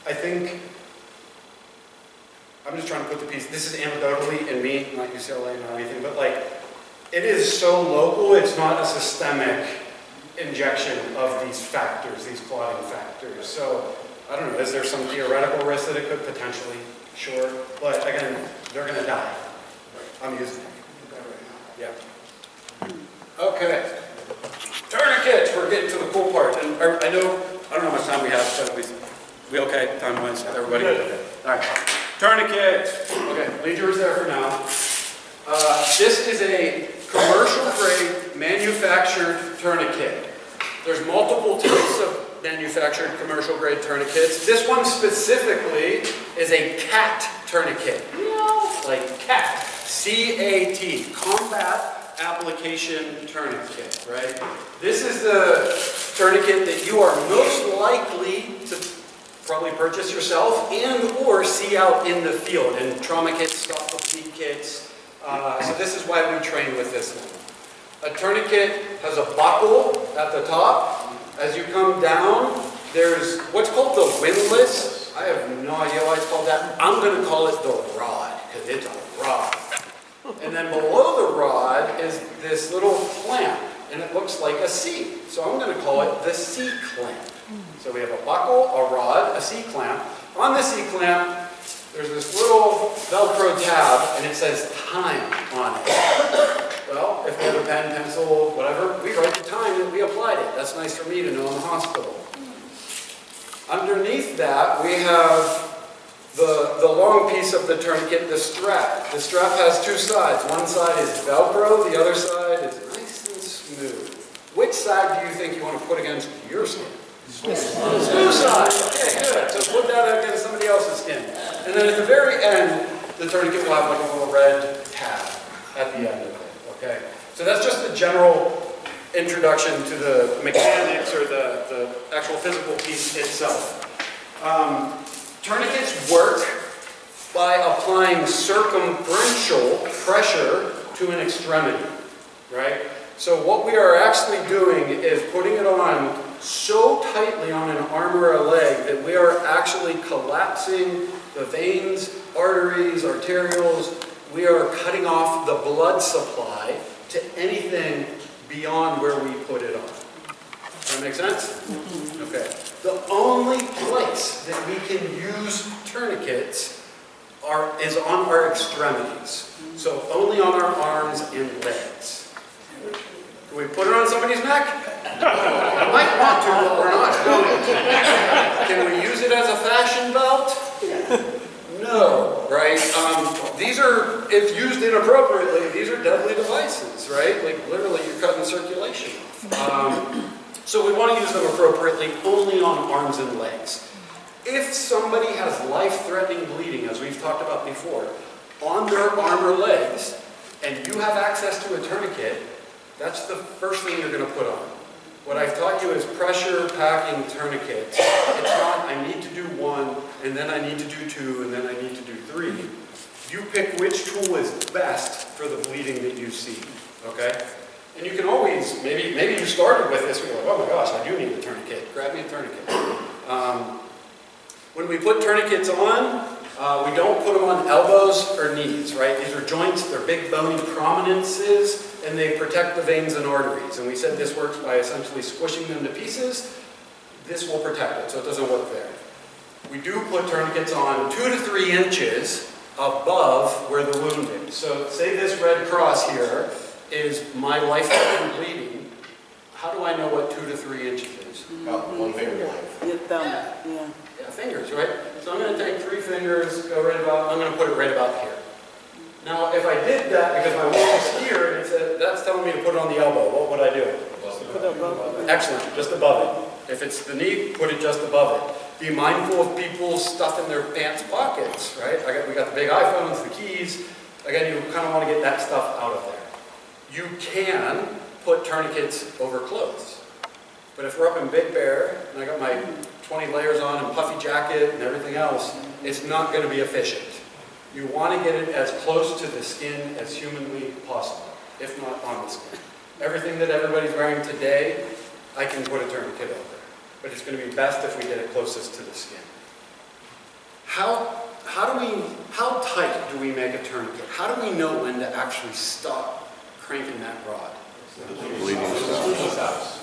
I think, I'm just trying to put the piece, this is anecdotally in me, not UCLA, not anything, but like, it is so local, it's not a systemic injection of these factors, these clotting factors. So, I don't know, is there some theoretical risk that it could potentially? Sure. But again, they're going to die. I'm using it. Yeah. Okay. Tourniquets, we're getting to the cool part. And I don't know how much time we have, so we okay, time-wise, everybody? Okay. All right. Tourniquets. Okay, leave yours there for now. This is a commercial-grade manufactured tourniquet. There's multiple types of manufactured commercial-grade tourniquets. This one specifically is a CAT tourniquet. Like CAT. C-A-T. Combat Application Tourniquet, right? This is the tourniquet that you are most likely to probably purchase yourself and or see out in the field in trauma kits, stop the bleed kits. So this is why we train with this one. A tourniquet has a buckle at the top. As you come down, there's what's called the windlass. I have no idea why it's called that. I'm going to call it the rod, because it's a rod. And then below the rod is this little clamp, and it looks like a C. So I'm going to call it the C clamp. So we have a buckle, a rod, a C clamp. On the C clamp, there's this little Velcro tab, and it says time on it. Well, if we have a pen, pencil, whatever, we write the time that we applied it. That's nice for me to know in the hospital. Underneath that, we have the long piece of the tourniquet, the strap. The strap has two sides. One side is Velcro, the other side is nice and smooth. Which side do you think you want to put against your skin? Smooth side, okay, good. So put that against somebody else's skin. And then at the very end, the tourniquet will have like a little red tab at the end of it, okay? So that's just the general introduction to the mechanics or the actual physical piece itself. Tourniquets work by applying circumferential pressure to an extremity, right? So what we are actually doing is putting it on so tightly on an arm or a leg that we are actually collapsing the veins, arteries, arterioles. We are cutting off the blood supply to anything beyond where we put it on. Does that make sense? Okay. The only place that we can use tourniquets is on our extremities. So only on our arms and legs. Can we put it on somebody's neck? I might want to, but we're not going to. Can we use it as a fashion belt? No, right? These are, if used inappropriately, these are deadly devices, right? Like literally you're cutting circulation off. So we want to use them appropriately only on arms and legs. If somebody has life-threatening bleeding, as we've talked about before, on their arm or legs, and you have access to a tourniquet, that's the first thing you're going to put on. What I've taught you is pressure packing tourniquets. It's not, I need to do one, and then I need to do two, and then I need to do three. You pick which tool is best for the bleeding that you see, okay? And you can always, maybe you started with this, you're like, oh my gosh, I do need a tourniquet. Grab me a tourniquet. When we put tourniquets on, we don't put them on elbows or knees, right? These are joints, they're big bony prominences, and they protect the veins and arteries. And we said this works by essentially squishing them to pieces. This will protect it, so it doesn't work there. We do put tourniquets on 2 to 3 inches above where the wound is. So say this red cross here is my life-threatening bleeding. How do I know what 2 to 3 inches is? About 1 finger length. Your thumb, yeah. Yeah, fingers, right? So I'm going to take 3 fingers, go right about, I'm going to put it right about here. Now, if I did that because my wound is here, and it said, that's telling me to put it on the elbow, what would I do? Put it above it. Excellent, just above it. If it's the knee, put it just above it. Be mindful of people stuffing their pants pockets, right? We got the big iPhones, the keys. Again, you kind of want to get that stuff out of there. You can put tourniquets over clothes. But if we're up in Big Bear, and I got my 20 layers on and puffy jacket and everything else, it's not going to be efficient. You want to get it as close to the skin as humanly possible, if not on the skin. Everything that everybody's wearing today, I can put a tourniquet over. But it's going to be best if we get it closest to the skin. How tight do we make a tourniquet? How do we know when to actually stop cranking that rod? Bleeding stops.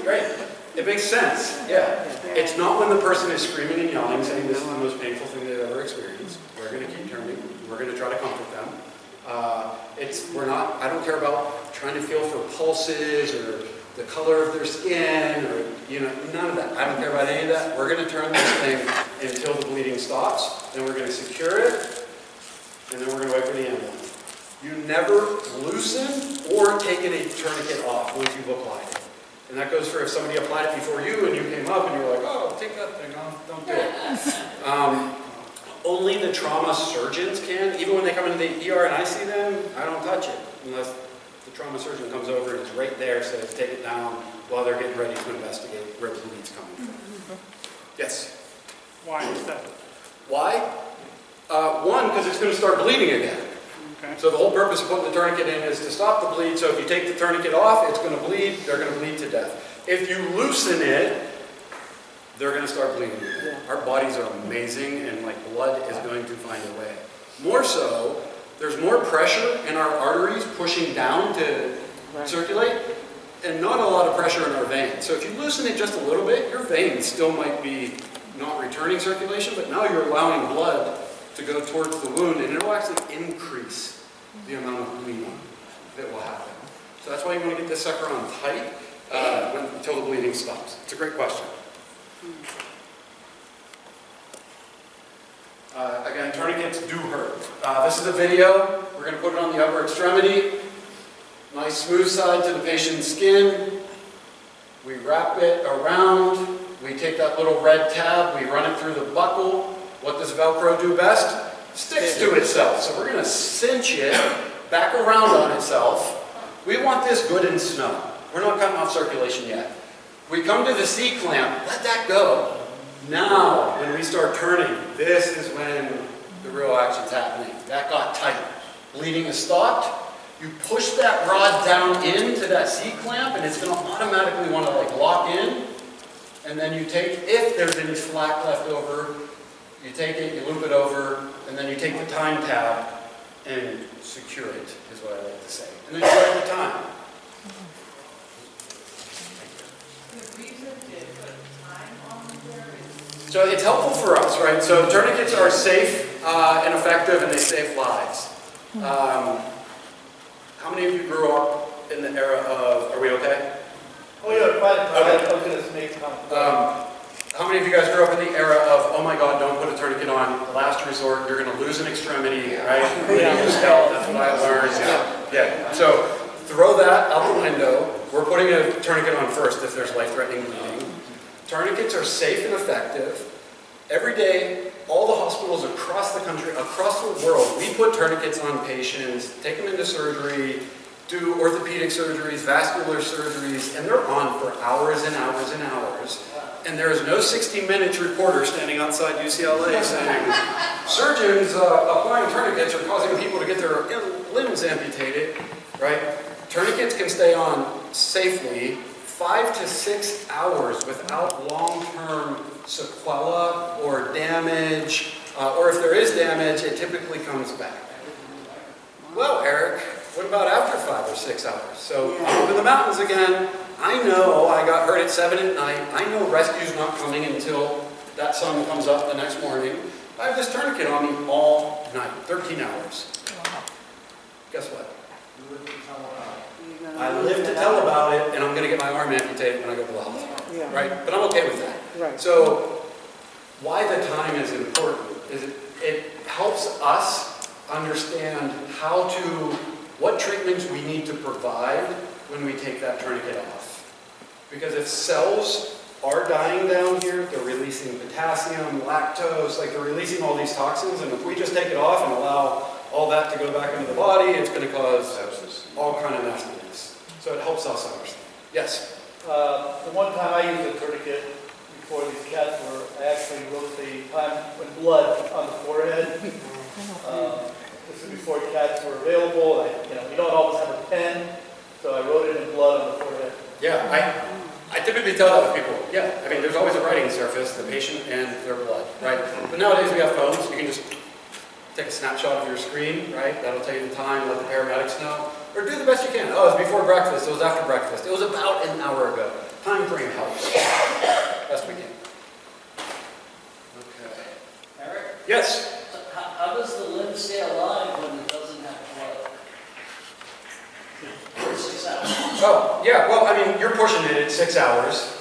Great. It makes sense. Yeah. It's not when the person is screaming and yelling, saying this is the most painful thing they've ever experienced. We're going to keep turning. We're going to try to comfort them. I don't care about trying to feel for pulses or the color of their skin or, none of that. I don't care about any of that. We're going to turn this thing until the bleeding stops. Then we're going to secure it. And then we're going to wait for the ambulance. You never loosen or take a tourniquet off once you've applied it. And that goes for if somebody applied it before you and you came up and you were like, oh, take that thing off, don't do it. Only the trauma surgeons can. Even when they come into the ER and I see them, I don't touch it unless the trauma surgeon comes over and is right there, says take it down while they're getting ready to investigate where the bleed's coming from. Yes? Why is that? Why? One, because it's going to start bleeding again. Okay. So the whole purpose of putting the tourniquet in is to stop the bleed. So if you take the tourniquet off, it's going to bleed. They're going to bleed to death. If you loosen it, they're going to start bleeding again. Our bodies are amazing, and blood is going to find a way. More so, there's more pressure in our arteries pushing down to circulate, and not a lot of pressure in our veins. So if you loosen it just a little bit, your veins still might be not returning circulation, but now you're allowing blood to go towards the wound, and it will actually increase the amount of bleeding that will happen. So that's why you want to get this sucker on tight until the bleeding stops. It's a great question. Again, tourniquets do hurt. This is a video. We're going to put it on the upper extremity. Nice smooth side to the patient's skin. We wrap it around. We take that little red tab, we run it through the buckle. What does Velcro do best? Sticks to itself. So we're going to cinch it back around on itself. We want this good and snug. We're not cutting off circulation yet. We come to the C-clamp, let that go. Now, when we start turning, this is when the real action's happening. That got tight. Bleeding is stopped. You push that rod down into that C-clamp and it's going to automatically want to like lock in. And then you take, if there's any slack left over, you take it, you loop it over, and then you take the time tab and secure it, is what I like to say. And then you write the time. The reason they put time on there is. So it's helpful for us, right? So tourniquets are safe and effective and they save lives. How many of you grew up in the era of, are we okay? Oh, yeah, fine. Okay. I was gonna make a comment. How many of you guys grew up in the era of, oh my God, don't put a tourniquet on, last resort, you're gonna lose an extremity, right? Bleeding is hell, that's what I learned. Yeah. So throw that out the window. We're putting a tourniquet on first if there's life-threatening bleeding. Tourniquets are safe and effective. Every day, all the hospitals across the country, across the world, we put tourniquets on patients, take them into surgery, do orthopedic surgeries, vascular surgeries, and they're on for hours and hours and hours. And there is no 60 Minutes reporter standing outside UCLA saying, surgeons applying tourniquets are causing people to get their limbs amputated, right? Tourniquets can stay on safely 5 to 6 hours without long-term sequela or damage, or if there is damage, it typically comes back. Well, Eric, what about after 5 or 6 hours? So I'm up in the mountains again. I know I got hurt at 7 at night. I know rescue's not coming until that sun comes up the next morning. I have this tourniquet on me all night, 13 hours. Guess what? I live to tell about it, and I'm going to get my arm amputated when I go to the hospital. Yeah. Right? But I'm okay with that. Right. So why the time is important is it helps us understand what treatments we need to provide when we take that tourniquet off. Because if cells are dying down here, they're releasing potassium, lactose, like they're releasing all these toxins, and if we just take it off and allow all that to go back into the body, it's going to cause sepsis, all kind of nastiness. So it helps us understand. Yes? The one time I used a tourniquet before these cats were, I actually wrote the time when blood on the forehead. This is before cats were available. You don't always have a pen, so I wrote it in blood on the forehead. Yeah, I typically tell that to people. Yeah, I mean, there's always a writing surface, the patient and their blood, right? But nowadays we have phones. You can just take a snapshot of your screen, right? That'll tell you the time, let the paramedics know. Or do the best you can. Oh, it was before breakfast. It was after breakfast. It was about an hour ago. Time frame helps. Best we can. Okay. Eric, Yes? so how does the limb stay alive when it doesn't have blood? For 6 hours. Oh, yeah, well, I mean, you're pushing it at 6 hours.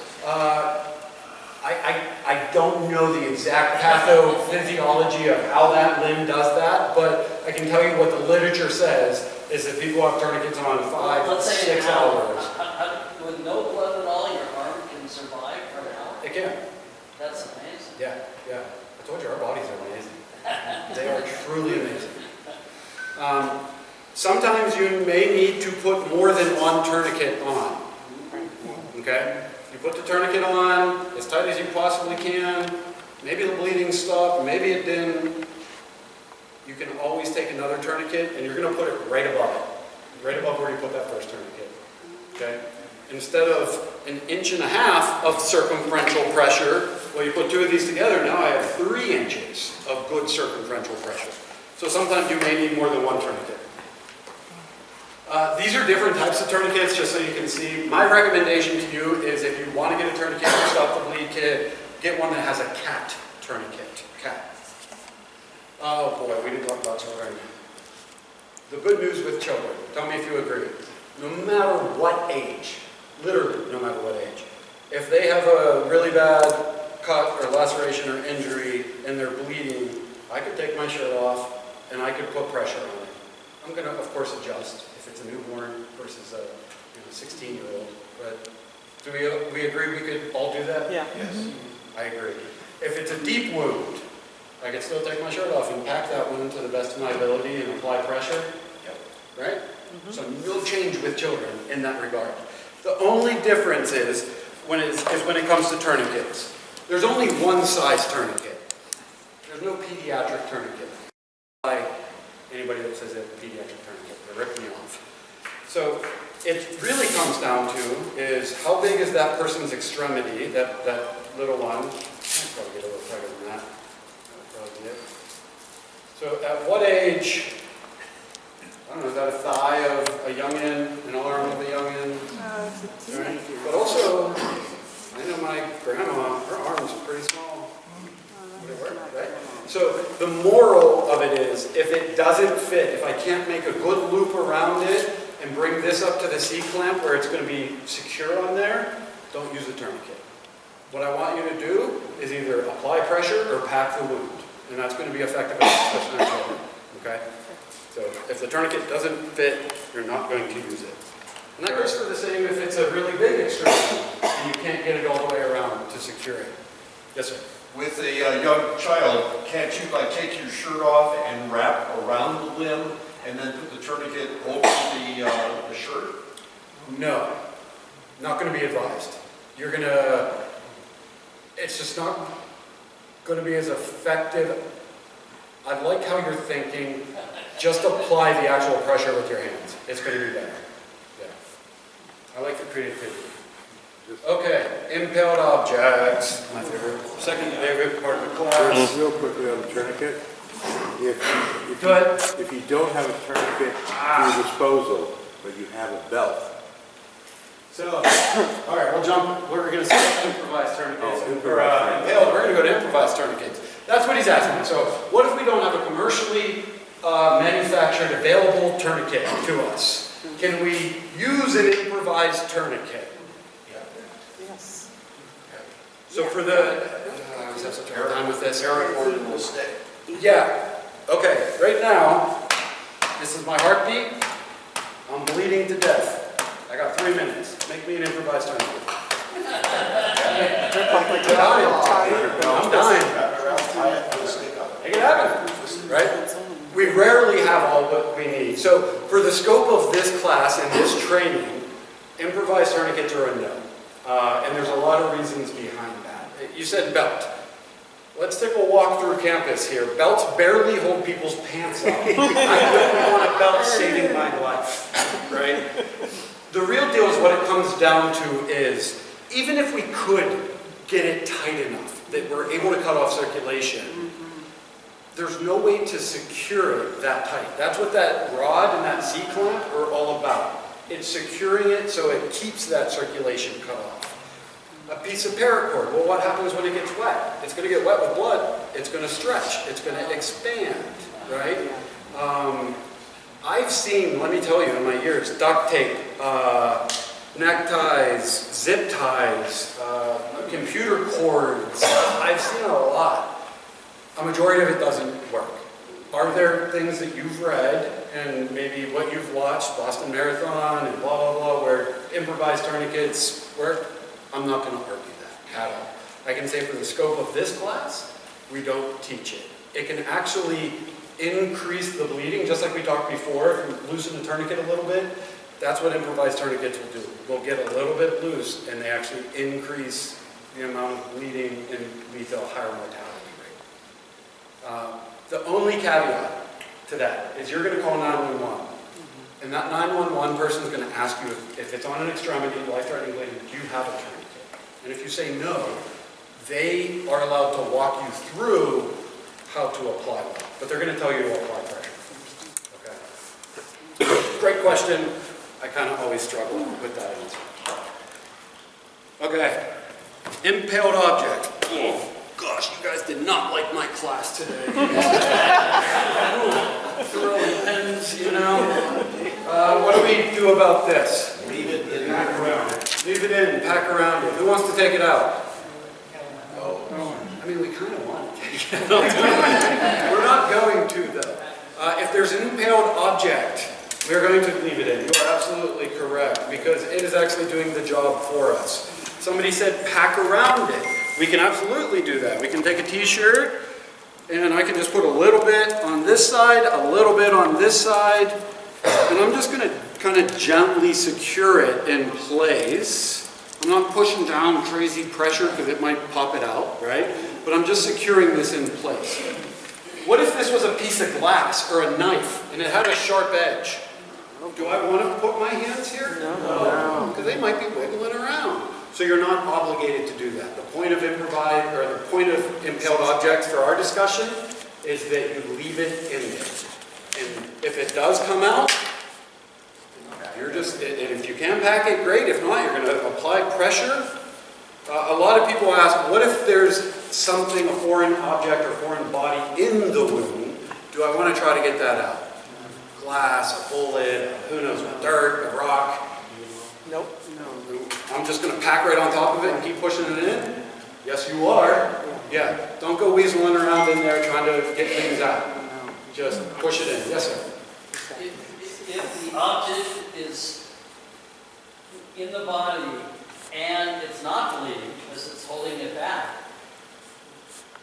I don't know the exact pathophysiology of how that limb does that, but I can tell you what the literature says is that people have tourniquets on 5 to Let's say 6 an hour. hours. With no blood at all, your arm can survive for an hour? It can. That's amazing. Yeah. I told you our bodies are amazing. They are truly amazing. Sometimes you may need to put more than one tourniquet on. Okay? You put the tourniquet on as tight as you possibly can. Maybe the bleeding stopped, maybe it didn't. You can always take another tourniquet and you're going to put it right above it. Right above where you put that first tourniquet. Okay? Instead of 1.5 inches of circumferential pressure, well, you put 2 of these together, now I have 3 inches of good circumferential pressure. So sometimes you may need more than one tourniquet. These are different types of tourniquets, just so you can see. My recommendation to you is if you want to get a tourniquet to stop the bleed kit, get one that has a cat tourniquet. Cat. Oh boy, we didn't talk about children. The good news with children, tell me if you agree. No matter what age, literally no matter what age, if they have a really bad cut or laceration or injury and they're bleeding, I could take my shirt off and I could put pressure on it. I'm gonna, of course, adjust if it's a newborn versus a 16-year-old, but do we agree we could all do that? Yeah. Yes. I agree. If it's a deep wound, I could still take my shirt off and pack that wound to the best of my ability and apply pressure, Yep. right? So no change with children in that regard. The only difference is when it comes to tourniquets. There's only one size tourniquet. There's no pediatric tourniquet. By anybody that says they have a pediatric tourniquet, they rip me off. So it really comes down to is how big is that person's extremity, that little one. I'll probably get a little tighter than that. That'll probably be it. So at what age, I don't know, is that a thigh of a youngin, an arm of a youngin? It's a Right? teenager. But also, I know my grandma, her arms are pretty small. Would it work, right? So the moral of it is, if it doesn't fit, if I can't make a good loop around it and bring this up to the C-clamp where it's going to be secure on there, don't use a tourniquet. What I want you to do is either apply pressure or pack the wound. And that's going to be effective, especially on children. Okay? So if the tourniquet doesn't fit, you're not going to use it. And that goes for the same if it's a really big extremity and you can't get it all the way around to secure it. Yes, sir. With a young child, can't you like take your shirt off and wrap around the limb and then put the tourniquet over the shirt? No, not going to be advised. You're going to, it's just not going to be as effective. I like how you're thinking. Just apply the actual pressure with your hands. It's going to be better. Yeah. I like the creativity. Okay, impaled objects. My favorite, second favorite part of the class. Just real quickly on the tourniquet. Go ahead. If you don't have a tourniquet to your disposal, but you have a belt. So, all right, we'll jump. We're going to see improvised tourniquets. Oh, Impaled. We're going to go to improvised tourniquets. That's what he's asking. So, what if we don't have a commercially manufactured available tourniquet to us? Can we use an improvised tourniquet? Yes. So for the, I always have such a hard time with this. Paracord will stick. Yeah. Okay. Right now, this is my heartbeat. I'm bleeding to death. I got 3 minutes. Make me an improvised tourniquet. I'm dying. Make it happen. Right? We rarely have all what we need. So for the scope of this class and this training, improvised tourniquets are a no. And there's a lot of reasons behind that. You said belt. Let's take a walk through campus here. Belts barely hold people's pants up. I don't want a belt saving my life, right? The real deal is what it comes down to is, even if we could get it tight enough that we're able to cut off circulation, there's no way to secure it that tight. That's what that rod and that C-clamp are all about. It's securing it so it keeps that circulation cut off. A piece of paracord, well, what happens when it gets wet? It's going to get wet with blood. It's going to stretch. It's going to expand, right? I've seen, let me tell you, in my years, duct tape, neckties, zip ties, computer cords. I've seen a lot. A majority of it doesn't work. Are there things that you've read and maybe what you've watched, Boston Marathon and blah, blah, blah, where improvised tourniquets work? I'm not going to argue that at all. I can say for the scope of this class, we don't teach it. It can actually increase the bleeding, just like we talked before. If you loosen the tourniquet a little bit, that's what improvised tourniquets will do. They'll get a little bit loose and they actually increase the amount of bleeding and lead to a higher mortality rate. The only caveat to that is you're going to call 911. And that 911 person is going to ask you if it's on an extremity, life-threatening bleeding, do you have a tourniquet? And if you say no, they are allowed to walk you through how to apply one. But they're going to tell you to apply pressure first. Okay? Great question. I kind of always struggle with that answer. Okay. Impaled object. Oh, gosh, you guys did not like my class today. Throwing pens, you know. What do we do about this? Leave it in. Pack around it. Leave it in, pack around it. Who wants to take it out? No. I mean, we kind of want to take it out. We're not going to, though. If there's an impaled object, we're going to leave it in. You are absolutely correct, because it is actually doing the job for us. Somebody said pack around it. We can absolutely do that. We can take a t-shirt, and I can just put a little bit on this side, a little bit on this side, and I'm just going to kind of gently secure it in place. I'm not pushing down crazy pressure because it might pop it out, right? But I'm just securing this in place. What if this was a piece of glass or a knife and it had a sharp edge? Do I want to put my hands here? No. Because they might be wiggling around. So you're not obligated to do that. The point of the point of impaled objects for our discussion is that you leave it in there. And if it does come out, and if you can pack it, great. If not, you're going to apply pressure. A lot of people ask, what if there's something, a foreign object or foreign body in the wound? Do I want to try to get that out? Glass, a bullet, who knows, dirt, a rock. Nope. I'm just going to pack right on top of it and keep pushing it in? Yes, you are. Yeah, don't go weaseling around in there trying to get things out. Just push it in. Yes, sir. If the object is in the body and it's not bleeding because it's holding it back,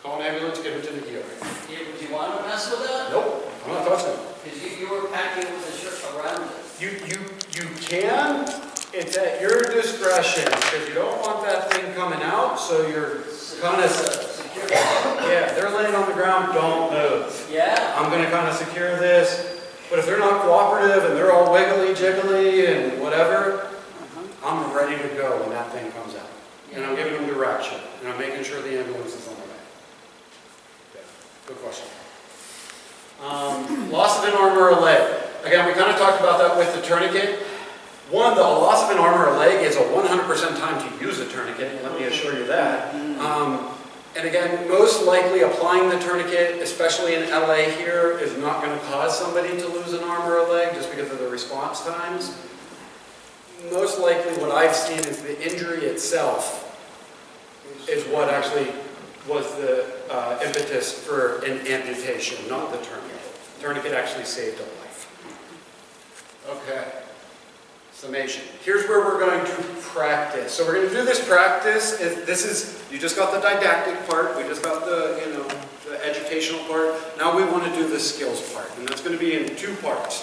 Call an ambulance, get it to the ER. do you want to mess with that? Nope, I'm not touching it. Because you were packing it with a shirt around it. You can, it's at your discretion, because you don't want that thing coming out, so you're kind of, Secure. yeah, they're laying on the ground, don't move. Yeah. I'm going to kind of secure this, but if they're not cooperative and they're all wiggly, jiggly, and whatever, I'm ready to go when that thing comes out. And I'm giving them direction, and I'm making sure the ambulance is on the way. Yeah, good question. Loss of an arm or a leg. Again, we kind of talked about that with the tourniquet. One, the loss of an arm or a leg is a 100% time to use a tourniquet, let me assure you that. And again, most likely applying the tourniquet, especially in LA here, is not going to cause somebody to lose an arm or a leg just because of the response times. Most likely what I've seen is the injury itself is what actually was the impetus for an amputation, not the tourniquet. Tourniquet actually saved a life. Okay. Summation. Here's where we're going to practice. So we're going to do this practice. You just got the didactic part. We just got the, the educational part. Now we want to do the skills part, and that's going to be in 2 parts.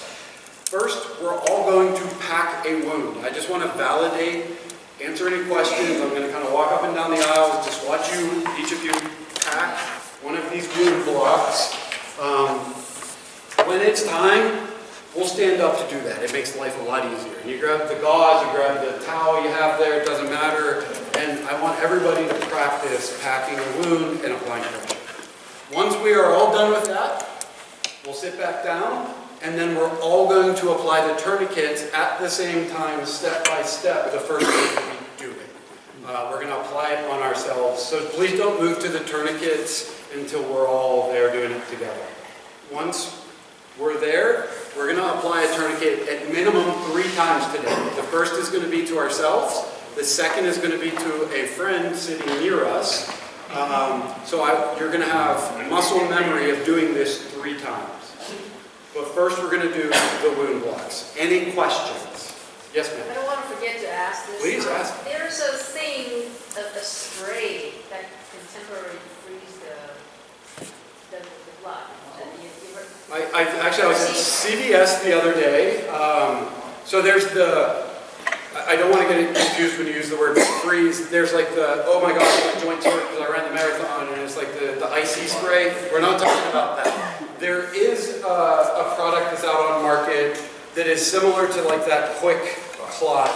First, we're all going to pack a wound. I just want to validate, answer any questions. I'm going to kind of walk up and down the aisles, just watch each of you pack one of these wound blocks. When it's time, we'll stand up to do that. It makes life a lot easier. And you grab the gauze, you grab the towel you have there, it doesn't matter. And I want everybody to practice packing a wound and applying pressure. Once we are all done with that, we'll sit back down, and then we're all going to apply the tourniquets at the same time, step by step, the first way we do it. We're going to apply it on ourselves. So please don't move to the tourniquets until we're all there doing it together. Once we're there, we're going to apply a tourniquet at minimum 3 times today. The first is going to be to ourselves. The second is going to be to a friend sitting near us. You're going to have muscle memory of doing this 3 times. But first we're going to do the wound blocks. Any questions? Yes, I ma'am. don't want to forget to ask this. Please ask. There's a thing, a spray that can temporarily freeze the blood. I was at CVS the other day. So there's I don't want to get confused when you use the word freeze. There's like oh my gosh, my joints hurt because I ran the marathon, and it's like the icy spray. We're not talking about that. There is a product that's out on market that is similar to like that quick clot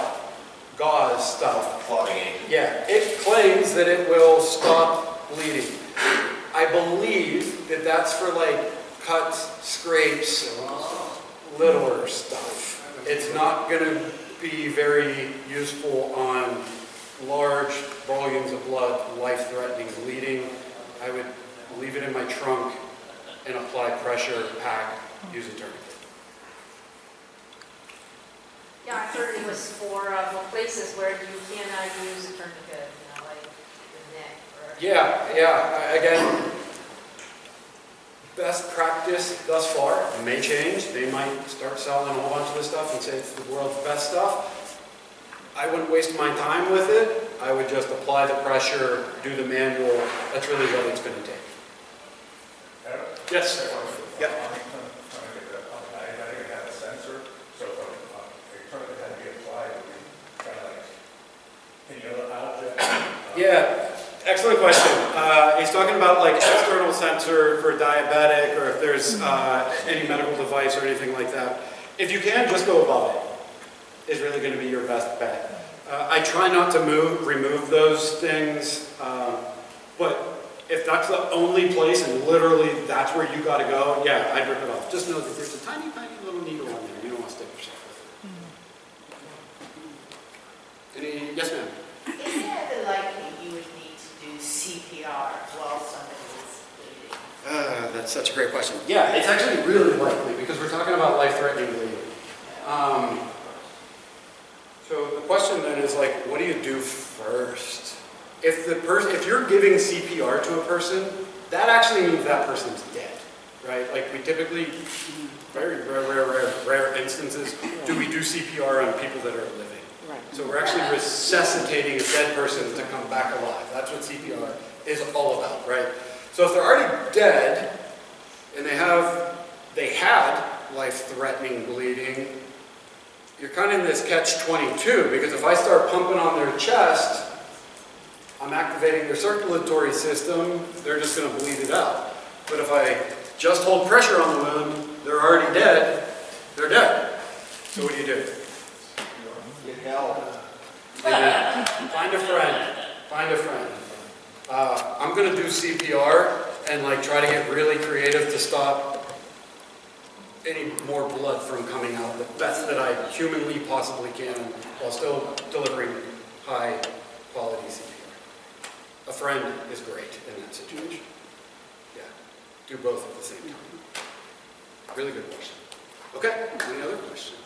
gauze stuff. Clotting agent. Yeah, it claims that it will stop bleeding. I believe that that's for like cuts, scrapes, littler stuff. It's not going to be very useful on large volumes of blood, life-threatening bleeding. I would leave it in my trunk and apply pressure, pack, use a tourniquet. Yeah, I heard it was for places where you cannot use a tourniquet, like the neck or... Yeah, again, best practice thus far. It may change. They might start selling a whole bunch of this stuff and say it's the world's best stuff. I wouldn't waste my time with it. I would just apply the pressure, do the manual. That's really what it's going to take. Yes? Yeah. I think it had a sensor, so if a tourniquet had to be applied, it would be kind of like any other object. Yeah, excellent question. He's talking about like external sensor for diabetic, or if there's any medical device or anything like that. If you can, just go above it. Is really going to be your best bet. I try not to remove those things, but if that's the only place and literally that's where you got to go, yeah, I'd rip it off. Just know that there's a tiny, tiny little needle on there. You don't want to stick yourself with it. Any? Yes, ma'am. Is it ever likely you would need to do CPR while somebody is bleeding? That's such a great question. Yeah, it's actually really likely because we're talking about life-threatening bleeding. So the question then is like, what do you do first? If you're giving CPR to a person, that actually means that person's dead, right? Like we typically, very rare instances, do we do CPR on people that are living. Right. So we're actually resuscitating a dead person to come back alive. That's what CPR is all about, right? So if they're already dead and they had life-threatening bleeding, you're kind of in this catch-22 because if I start pumping on their chest, I'm activating their circulatory system, they're just going to bleed it out. But if I just hold pressure on the wound, they're already dead, they're dead. So what do? Get help. Find a friend. Find a friend. I'm going to do CPR and like try to get really creative to stop any more blood from coming out the best that I humanly possibly can while still delivering high quality CPR. A friend is great in that situation. Yeah, do both at the same time. Really good question. Okay, any other questions?